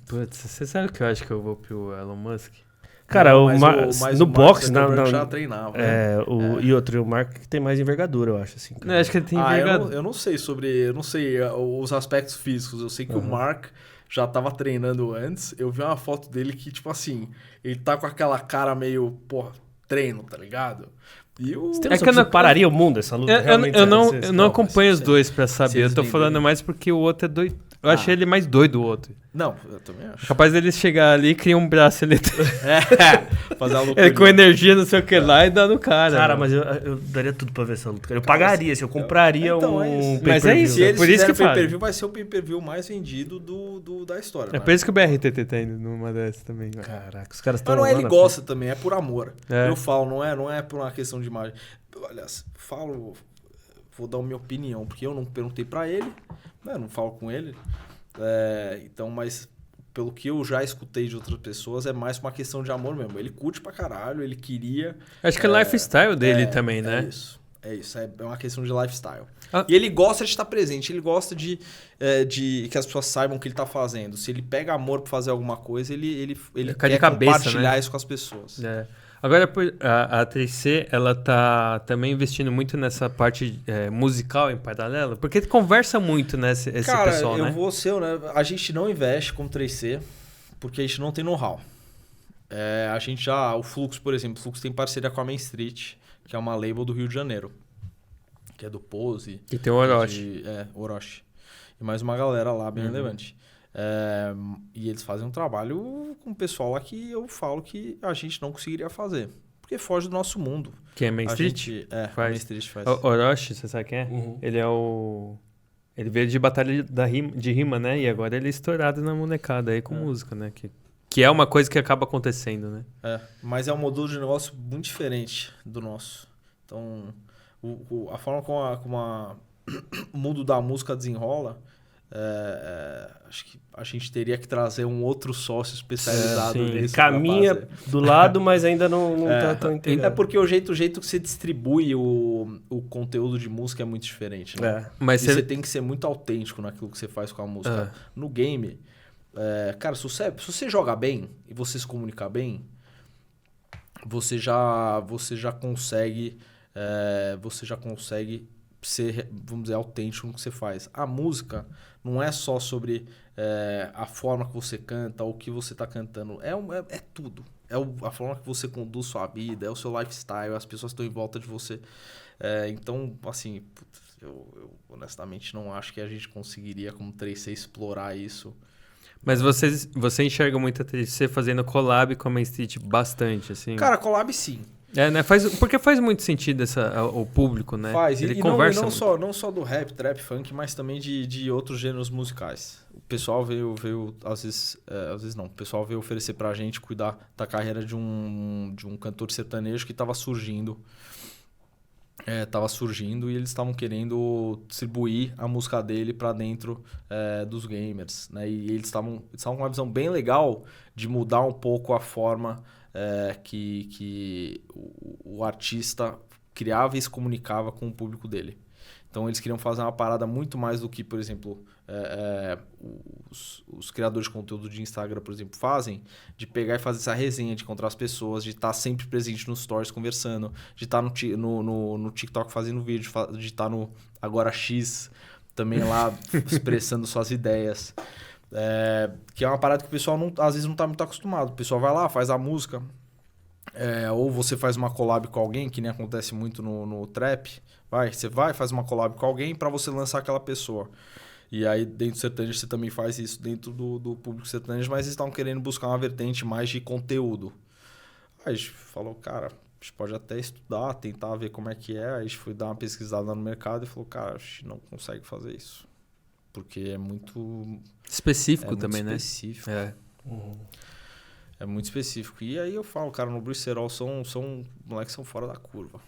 Putz, você sabe que eu acho que eu vou pro Elon Musk? Cara, no boxe... já treinava. E outro, o Mark tem mais envergadura, eu acho. Assim, não, acho que ele tem envergadura. Eu não sei os aspectos físicos. Eu sei que o Mark... já tava treinando antes, eu vi uma foto dele que, tipo assim, ele tá com aquela cara meio, treino, tá ligado? E que não pararia o mundo essa luta? Eu não acompanho os dois pra saber, eu tô falando mais porque o outro é doido. Eu achei ele mais doido o outro. Não, eu também acho. Capaz dele chegar ali e criar um braço ali. Fazer a loucura. Ele com energia, não sei o que lá, e dá no cara. Cara, mano. mas eu daria tudo pra ver essa luta. Eu pagaria, se eu compraria Então, é isso. um Mas é pay-per-view. isso, Se eles por isso que fizerem fazem. pay-per-view, vai ser o pay-per-view mais vendido da história. É né? por isso que o BRTT tá indo numa dessas também. Ó. Caraca, os caras estão. Mas não é ele gosta também, é por amor. É. Eu falo, não é por uma questão de imagem. Aliás, vou dar a minha opinião, porque eu não perguntei pra ele, né? Não falo com ele. Então, mas pelo que eu já escutei de outras pessoas, é mais uma questão de amor mesmo. Ele curte pra caralho, ele queria... Acho que é o lifestyle dele também, né? É isso, é uma questão de lifestyle. Ah. E ele gosta de estar presente, ele gosta de que as pessoas saibam o que ele tá fazendo. Se ele pega amor pra fazer alguma coisa, ele Fica de quer cabeça, compartilhar né? isso com as pessoas. É. Agora, a 3C, ela tá também investindo muito nessa parte musical em paralelo, porque conversa muito, né, esse Cara, pessoal, eu né? vou ser, né? A gente não investe como 3C, porque a gente não tem know-how. A gente já... O Fluxo, por exemplo, o Fluxo tem parceria com a Main Street, que é uma label do Rio de Janeiro, que é do Pose. E tem o Orochi. Orochi. E mais uma galera lá bem relevante. E eles fazem um trabalho com o pessoal lá que eu falo que a gente não conseguiria fazer. Porque foge do nosso mundo. Que é Main A Street? gente, Faz. a Main Street faz. O Orochi, você sabe quem é? Uhum. Ele é o... Ele veio de batalha de rima, né? E agora ele é estourado na molecada aí com música, né? Que é uma coisa que acaba acontecendo, né? Mas é um modelo de negócio muito diferente do nosso. Então, a forma como o mundo da música desenrola, acho que a gente teria que trazer um outro sócio especializado sim. nisso. Ele pra caminha fazer. do lado, mas ainda não tá tão integrado. É porque o jeito que você distribui o conteúdo de música é muito diferente, né? Mas E você tem que ser muito autêntico naquilo que você faz com a música. No game, cara, se você joga bem e você se comunicar bem, você já consegue ser, vamos dizer, autêntico no que você faz. A música não é só sobre a forma que você canta ou o que você está cantando. É tudo. A forma que você conduz sua vida, é o seu lifestyle, as pessoas que estão em volta de você. Então, assim, eu honestamente não acho que a gente conseguiria, como 3C, explorar isso. Mas você enxerga muito a 3C fazendo collab com a Main Street bastante, assim? Cara, collab sim. Né? Porque faz muito sentido o público, né? Faz. Ele E conversa não só do rap, trap, funk, mas também de outros gêneros musicais. O pessoal veio às vezes não, o pessoal veio oferecer pra gente cuidar da carreira de um cantor sertanejo que estava surgindo. E eles estavam querendo distribuir a música dele para dentro dos gamers, né? E eles estavam com uma visão bem legal de mudar um pouco a forma que o artista criava e se comunicava com o público dele. Então eles queriam fazer uma parada muito mais do que, por exemplo, os criadores de conteúdo de Instagram, por exemplo, fazem, de pegar e fazer essa resenha, de encontrar as pessoas, de estar sempre presente nos stories conversando, de estar no TikTok fazendo vídeo, de estar no Agora X também lá expressando suas ideias. Que é uma parada que o pessoal às vezes não está muito acostumado. O pessoal vai lá, faz a música, ou você faz uma collab com alguém, que nem acontece muito no trap. Você faz uma collab com alguém para você lançar aquela pessoa. E aí dentro do sertanejo você também faz isso dentro do público sertanejo, mas eles estavam querendo buscar uma vertente mais de conteúdo. Aí a gente falou, cara, a gente pode até estudar, tentar ver como é que é. Aí a gente foi dar uma pesquisada no mercado e falou, cara, a gente não consegue fazer isso. Porque é muito... específico também, né? Específico. É muito específico. E aí eu falo, cara, no Brucerol são moleques que são fora da curva.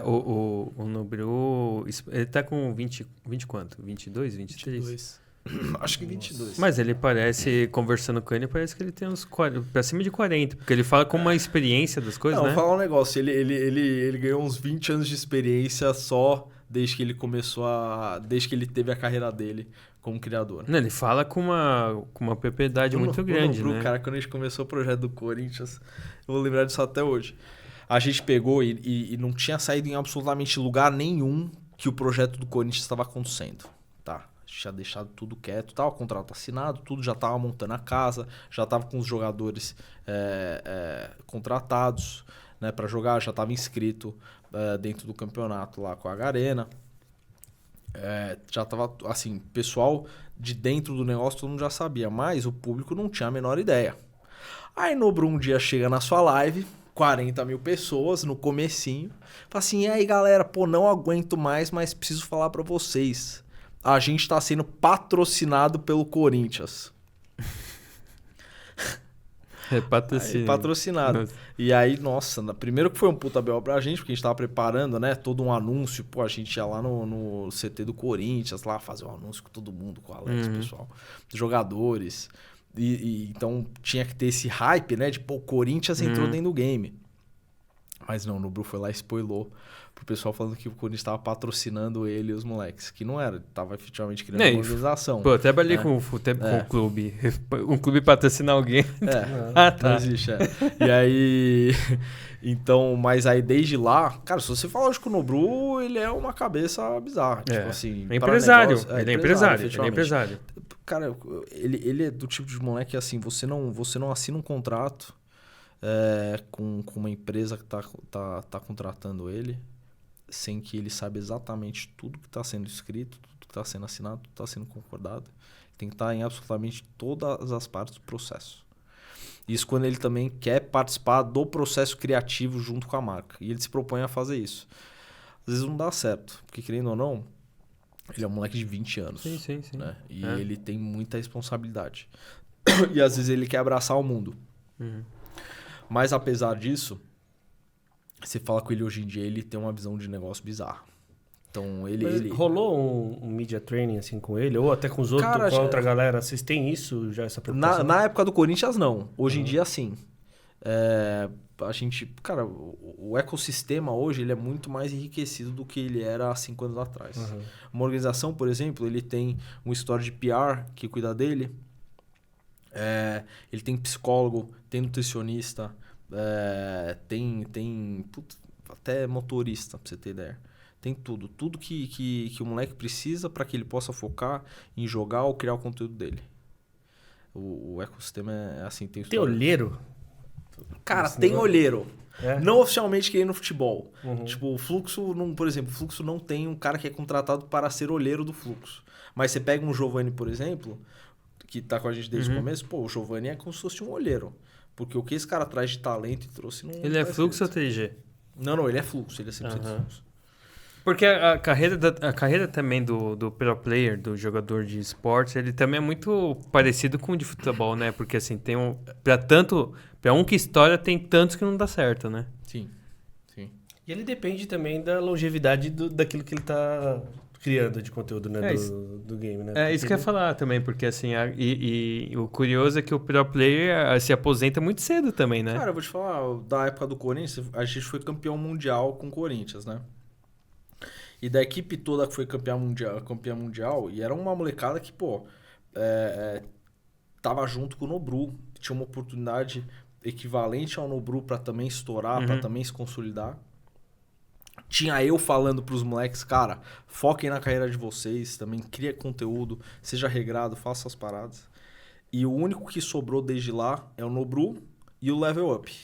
O Nobru, ele tá com 20 quanto? 22, 23? 22. Acho que 22. Mas ele parece, conversando com ele, parece que ele tem uns 40, pra cima de 40, porque ele fala com uma experiência das coisas, né? Vou falar um negócio, ele ganhou uns 20 anos de experiência só desde que ele desde que ele teve a carreira dele como criador. Não, ele fala com uma propriedade muito grande, né? Cara, quando a gente começou o projeto do Corinthians, eu vou lembrar disso até hoje. A gente pegou e não tinha saído em absolutamente lugar nenhum que o projeto do Corinthians estava acontecendo. Tá? A gente tinha deixado tudo quieto, o contrato assinado, tudo, já estava montando a casa, já estava com os jogadores contratados, né, para jogar, já estava inscrito dentro do campeonato lá com a Garena. Já tava, assim, pessoal de dentro do negócio, todo mundo já sabia, mas o público não tinha a menor ideia. Aí Nobru um dia chega na sua live, 40 mil pessoas no comecinho, fala assim, e aí galera, pô, não aguento mais, mas preciso falar pra vocês. A gente tá sendo patrocinado pelo Corinthians. Patrocínio. Patrocinado. Nossa. E aí, nossa, primeiro que foi um puta B.O. pra gente, porque a gente tava preparando, né, todo um anúncio, pô, a gente ia lá no CT do Corinthians, lá fazer um anúncio com todo mundo, com o Alex, pessoal, jogadores. Então tinha que ter esse hype, né, de pô, o Corinthians entrou dentro do game. Mas não, o Nobru foi lá e spoilou pro pessoal falando que o Corinthians tava patrocinando ele e os moleques, que não era, tava efetivamente criando uma organização. Pô, eu trabalhei com o clube. Um clube patrocinar alguém. Não existe, E aí... Então, mas aí desde lá... Cara, se você falar hoje com o Nobru, ele é uma cabeça bizarra. Tipo assim... É empresário. Negócio, Ele é empresário. efetivamente. Cara, ele é do tipo de moleque que assim, você não assina um contrato com uma empresa que tá contratando ele sem que ele saiba exatamente tudo que está sendo escrito, tudo que está sendo assinado, tudo que está sendo concordado. Tem que estar em absolutamente todas as partes do processo. Isso quando ele também quer participar do processo criativo junto com a marca. E ele se propõe a fazer isso. Às vezes não dá certo, porque querendo ou não, ele é um moleque de 20 anos. Sim. Né? E ele tem muita responsabilidade. E às vezes ele quer abraçar o mundo. Mas apesar disso, você fala com ele hoje em dia, ele tem uma visão de negócio bizarra. Então ele... Rolou um media training assim com ele? Ou até com os outros, Cara, com a outra galera? Vocês têm isso, já essa preocupação? Na época do Corinthians, não. Hoje em dia, sim. A gente... Cara, o ecossistema hoje ele é muito mais enriquecido do que ele era há 5 anos atrás. Uma organização, por exemplo, ele tem um escritório de PR que cuida dele. Ele tem psicólogo, tem nutricionista, tem até motorista, pra você ter ideia. Tem tudo. Tudo que o moleque precisa para que ele possa focar em jogar ou criar o conteúdo dele. O ecossistema é assim. Tem olheiro? Cara, tem olheiro. Não oficialmente que nem no futebol. Uhum. Tipo, o Fluxo, por exemplo, o Fluxo não tem um cara que é contratado para ser olheiro do Fluxo. Mas você pega um Giovanni, por exemplo, que tá com a gente desde o começo, pô, o Giovanni é como se fosse um olheiro. Porque o que esse cara traz de talento e trouxe não... Ele é Fluxo ou TG? Não, ele é Fluxo, ele é 100% Fluxo. Porque a carreira também do pro player, do jogador de esportes, ele também é muito parecido com o de futebol, né? Porque assim, tem pra um que estoura, tem tantos que não dá certo, né? Sim. E ele depende também da longevidade daquilo que ele tá criando de conteúdo, né? Do game, né? Isso que eu ia falar também, porque assim, e o curioso é que o pro player se aposenta muito cedo também, né? Cara, eu vou te falar, da época do Corinthians, a gente foi campeão mundial com o Corinthians, né? E da equipe toda que foi campeã mundial, e era uma molecada que, pô, tava junto com o Nobru, tinha uma oportunidade equivalente ao Nobru pra também estourar, pra também se consolidar. Tinha eu falando pros moleques, cara, foquem na carreira de vocês, também cria conteúdo, seja regrado, faça as paradas. E o único que sobrou desde lá é o Nobru e o Level Up.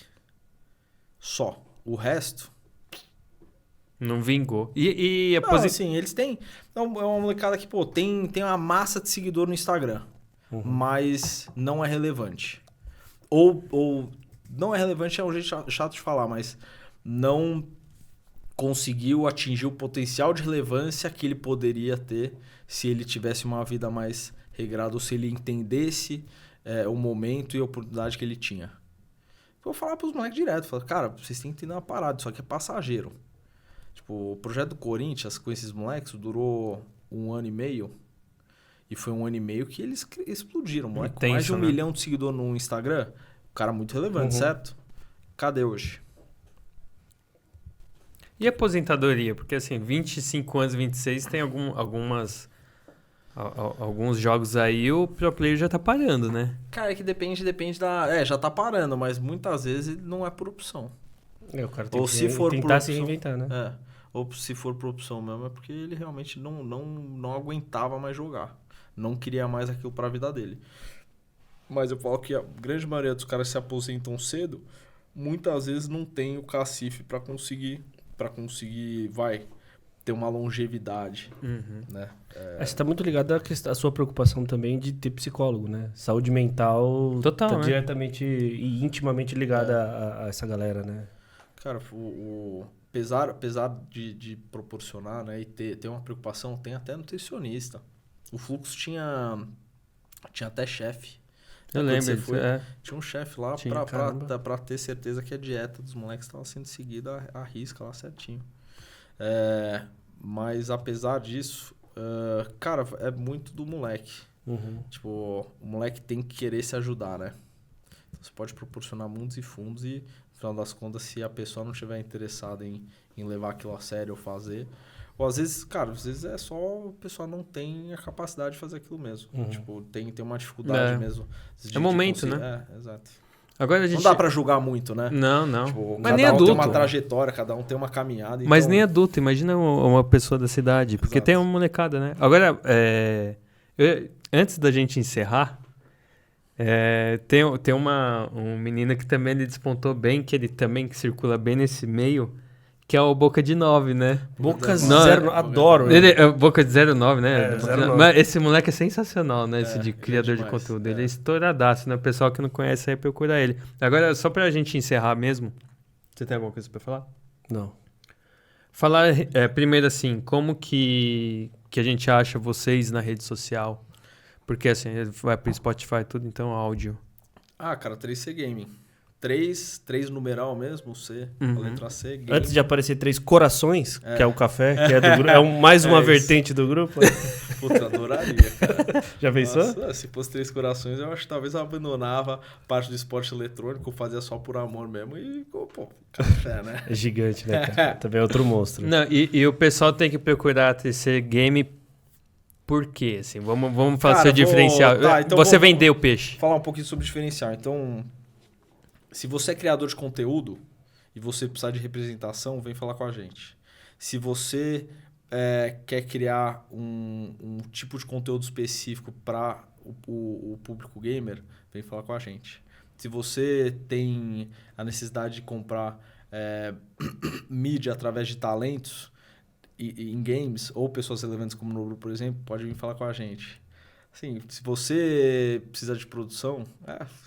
Só. O resto... Não vingou. Assim, eles têm... É uma molecada que, pô, tem uma massa de seguidor no Instagram. Mas não é relevante. Ou não é relevante, é um jeito chato de falar, mas não conseguiu atingir o potencial de relevância que ele poderia ter se ele tivesse uma vida mais regrada ou se ele entendesse o momento e a oportunidade que ele tinha. Eu vou falar pros moleques direto. Falar, cara, vocês têm que entender uma parada, isso aqui é passageiro. Tipo, o projeto do Corinthians com esses moleques durou 1 ano e meio. E foi 1 ano e meio que eles explodiram. Moleque, com mais de 1 milhão de seguidores no Instagram. O cara muito relevante, certo? Cadê hoje? E a aposentadoria? Porque assim, 25 anos, 26, tem alguns jogos aí, o pro player já tá parando, né? Cara, é que depende da... já tá parando, mas muitas vezes não é por opção. O cara tem ou que se for tentar por se reinventar, né? Ou se for por opção mesmo, é porque ele realmente não aguentava mais jogar. Não queria mais aquilo pra vida dele. Mas eu falo que a grande maioria dos caras se aposentam cedo, muitas vezes não tem o cacife pra conseguir ter uma longevidade, né? Você tá muito ligado à sua preocupação também de ter psicólogo, né? Saúde mental Total, tá né? diretamente e intimamente ligada a essa galera, né? Cara, apesar de proporcionar, né, e ter uma preocupação, tem até nutricionista. O Fluxo tinha até chefe. Eu Quando lembro você disso, foi, é. tinha um chefe lá Tinha, pra ter certeza que a dieta dos moleques estava sendo seguida à risca lá certinho. Mas apesar disso, cara, é muito do moleque. Tipo, o moleque tem que querer se ajudar, né? Então, você pode proporcionar mundos e fundos e, no final das contas, se a pessoa não estiver interessada em levar aquilo a sério ou fazer... Ou às vezes, cara, às vezes é só a pessoa não tem a capacidade de fazer aquilo mesmo. Tipo, tem uma dificuldade mesmo. É momento, né? Exato. Agora a gente... Não dá pra julgar muito, né? Não. Tipo, Mas cada nem um adulto. tem uma trajetória, cada um tem uma caminhada. Mas então... nem adulto, imagina uma pessoa da cidade. Porque Exato. tem uma molecada, né? Agora, antes da gente encerrar, tem um menino que também ele despontou bem, que ele também circula bem nesse meio, que é o Boca de 9, né? Boca Não, 09, adoro. Ele é Boca de 09, né? 09. Mas esse moleque é sensacional, né? Esse de ele é criador de demais, conteúdo. Ele é estouradaço, né? O pessoal que não conhece aí procura ele. Agora, só pra gente encerrar mesmo, você tem alguma coisa pra falar? Não. Falar primeiro assim, como que a gente acha vocês na rede social? Porque assim, vai pro Spotify e tudo, então áudio. Ah, cara, 3C Gaming. 3 numeral mesmo, C, a letra C, Gaming. Antes de aparecer 3 corações, que é o café, que é do grupo, mais uma isso. vertente do grupo. Puta, adoraria, cara. Já pensou? Nossa, se fosse 3 corações, eu acho que talvez eu abandonava parte do esporte eletrônico, fazia só por amor mesmo e, pô, café, né? É gigante, né, cara? Também é outro monstro. Não, e o pessoal tem que procurar a TC Game. Por quê? Assim, vamos fazer seu diferencial. Então você vender o peixe. Falar um pouquinho sobre diferencial. Então, se você é criador de conteúdo e você precisar de representação, vem falar com a gente. Se você quer criar um tipo de conteúdo específico para o público gamer, vem falar com a gente. Se você tem a necessidade de comprar mídia através de talentos em games, ou pessoas relevantes como no grupo, por exemplo, pode vir falar com a gente. Assim, se você precisa de produção,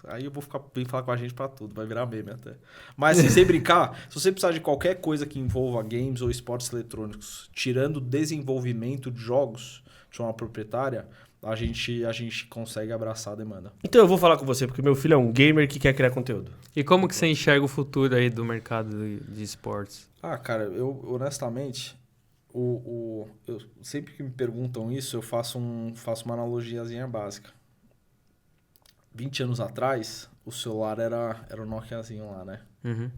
aí eu vou vir falar com a gente pra tudo, vai virar meme até. Mas assim, sem brincar, se você precisar de qualquer coisa que envolva games ou esportes eletrônicos, tirando o desenvolvimento de jogos de forma proprietária, a gente consegue abraçar a demanda. Então eu vou falar com você, porque meu filho é um gamer que quer criar conteúdo. E como que você enxerga o futuro aí do mercado de esportes? Cara, eu honestamente... eu sempre que me perguntam isso, eu faço uma analogiazinha básica. 20 anos atrás, o celular era o Nokiazinho lá, né?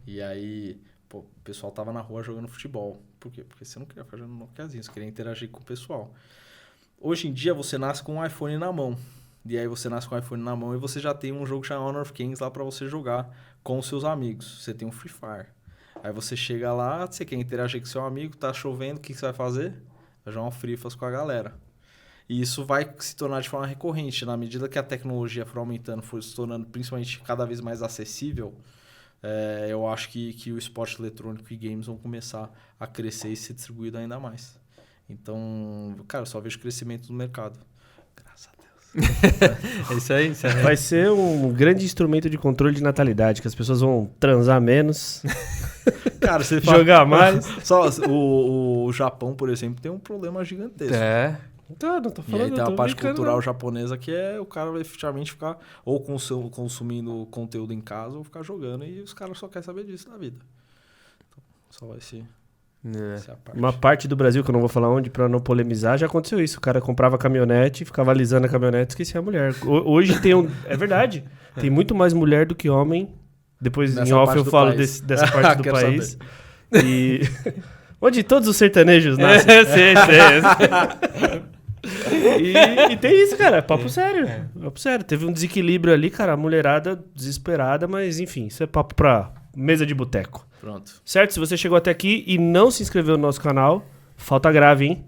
E aí, o pessoal tava na rua jogando futebol. Por quê? Porque você não queria ficar jogando Nokiazinho, você queria interagir com o pessoal. Hoje em dia, você nasce com um iPhone na mão. E aí você nasce com um iPhone na mão e você já tem um jogo chamado Honor of Kings lá pra você jogar com os seus amigos. Você tem um Free Fire. Aí você chega lá, você quer interagir com seu amigo, tá chovendo, o que você vai fazer? Vai jogar um Free Fire com a galera. E isso vai se tornar de forma recorrente. Na medida que a tecnologia for aumentando, for se tornando principalmente cada vez mais acessível, eu acho que o esporte eletrônico e games vão começar a crescer e ser distribuído ainda mais. Então, cara, eu só vejo crescimento no mercado. Graças a Deus. É isso aí. Vai ser um grande instrumento de controle de natalidade, que as pessoas vão transar menos, Cara, você jogar mais. Só o Japão, por exemplo, tem um problema gigantesco. Então, não tô E falando, aí tem a tô parte brincando, cultural não. japonesa que o cara vai efetivamente ficar ou consumindo conteúdo em casa ou ficar jogando e os caras só querem saber disso na vida. Então, só vai ser a parte. Uma parte do Brasil, que eu não vou falar onde, pra não polemizar, já aconteceu isso. O cara comprava caminhonete, ficava alisando a caminhonete e esquecia a mulher. Hoje tem É verdade. Tem muito mais mulher do que homem. Depois Nessa em off parte eu do falo país. dessa parte do Quero país. E... onde todos os sertanejos nascem. E tem isso, cara. Papo sério. Papo sério. Teve um desequilíbrio ali, cara. A mulherada desesperada, mas enfim, isso é papo pra mesa de boteco. Pronto. Certo? Se você chegou até aqui e não se inscreveu no nosso canal, falta grave, hein?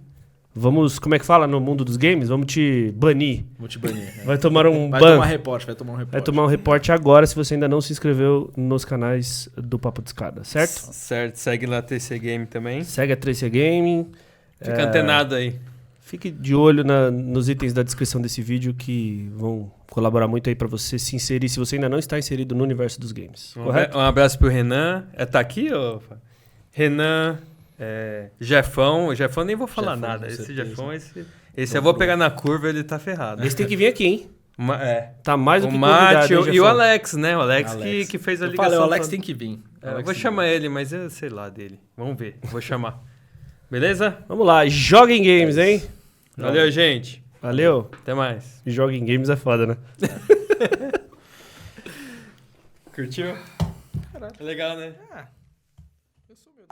Vamos, como é que fala no mundo dos games? Vamos te banir. Vou te banir. Vai tomar um Vai ban. tomar reporte. Vai tomar um reporte agora se você ainda não se inscreveu nos canais do Papo de Escada, certo? Certo. Segue lá a TC Game também. Segue a 3C Gaming. Fica antenado aí. Fique de olho nos itens da descrição desse vídeo que vão colaborar muito aí pra você se inserir, se você ainda não está inserido no universo dos games. Correto? Um abraço pro Renan. Tá aqui, ô? Renan, Jefão. O Jefão nem vou falar Jefão, nada. com Esse certeza. Jefão, esse eu vou pegar na curva, ele tá ferrado. Esse tem que vir aqui, hein? Tá mais do O que Mate convidado, hein, e o Jefão? Alex, né? O Alex, Alex. Que fez a Eu ligação. falei, o Alex toda. tem que vir. Eu vou chamar ele, mas eu sei lá dele. Vamos ver, vou chamar. Beleza? Vamos lá, joga em games, hein? Valeu, gente. Valeu. Até mais. Joga em games é foda, né? Curtiu? Caralho. É legal, né? Eu sou meu.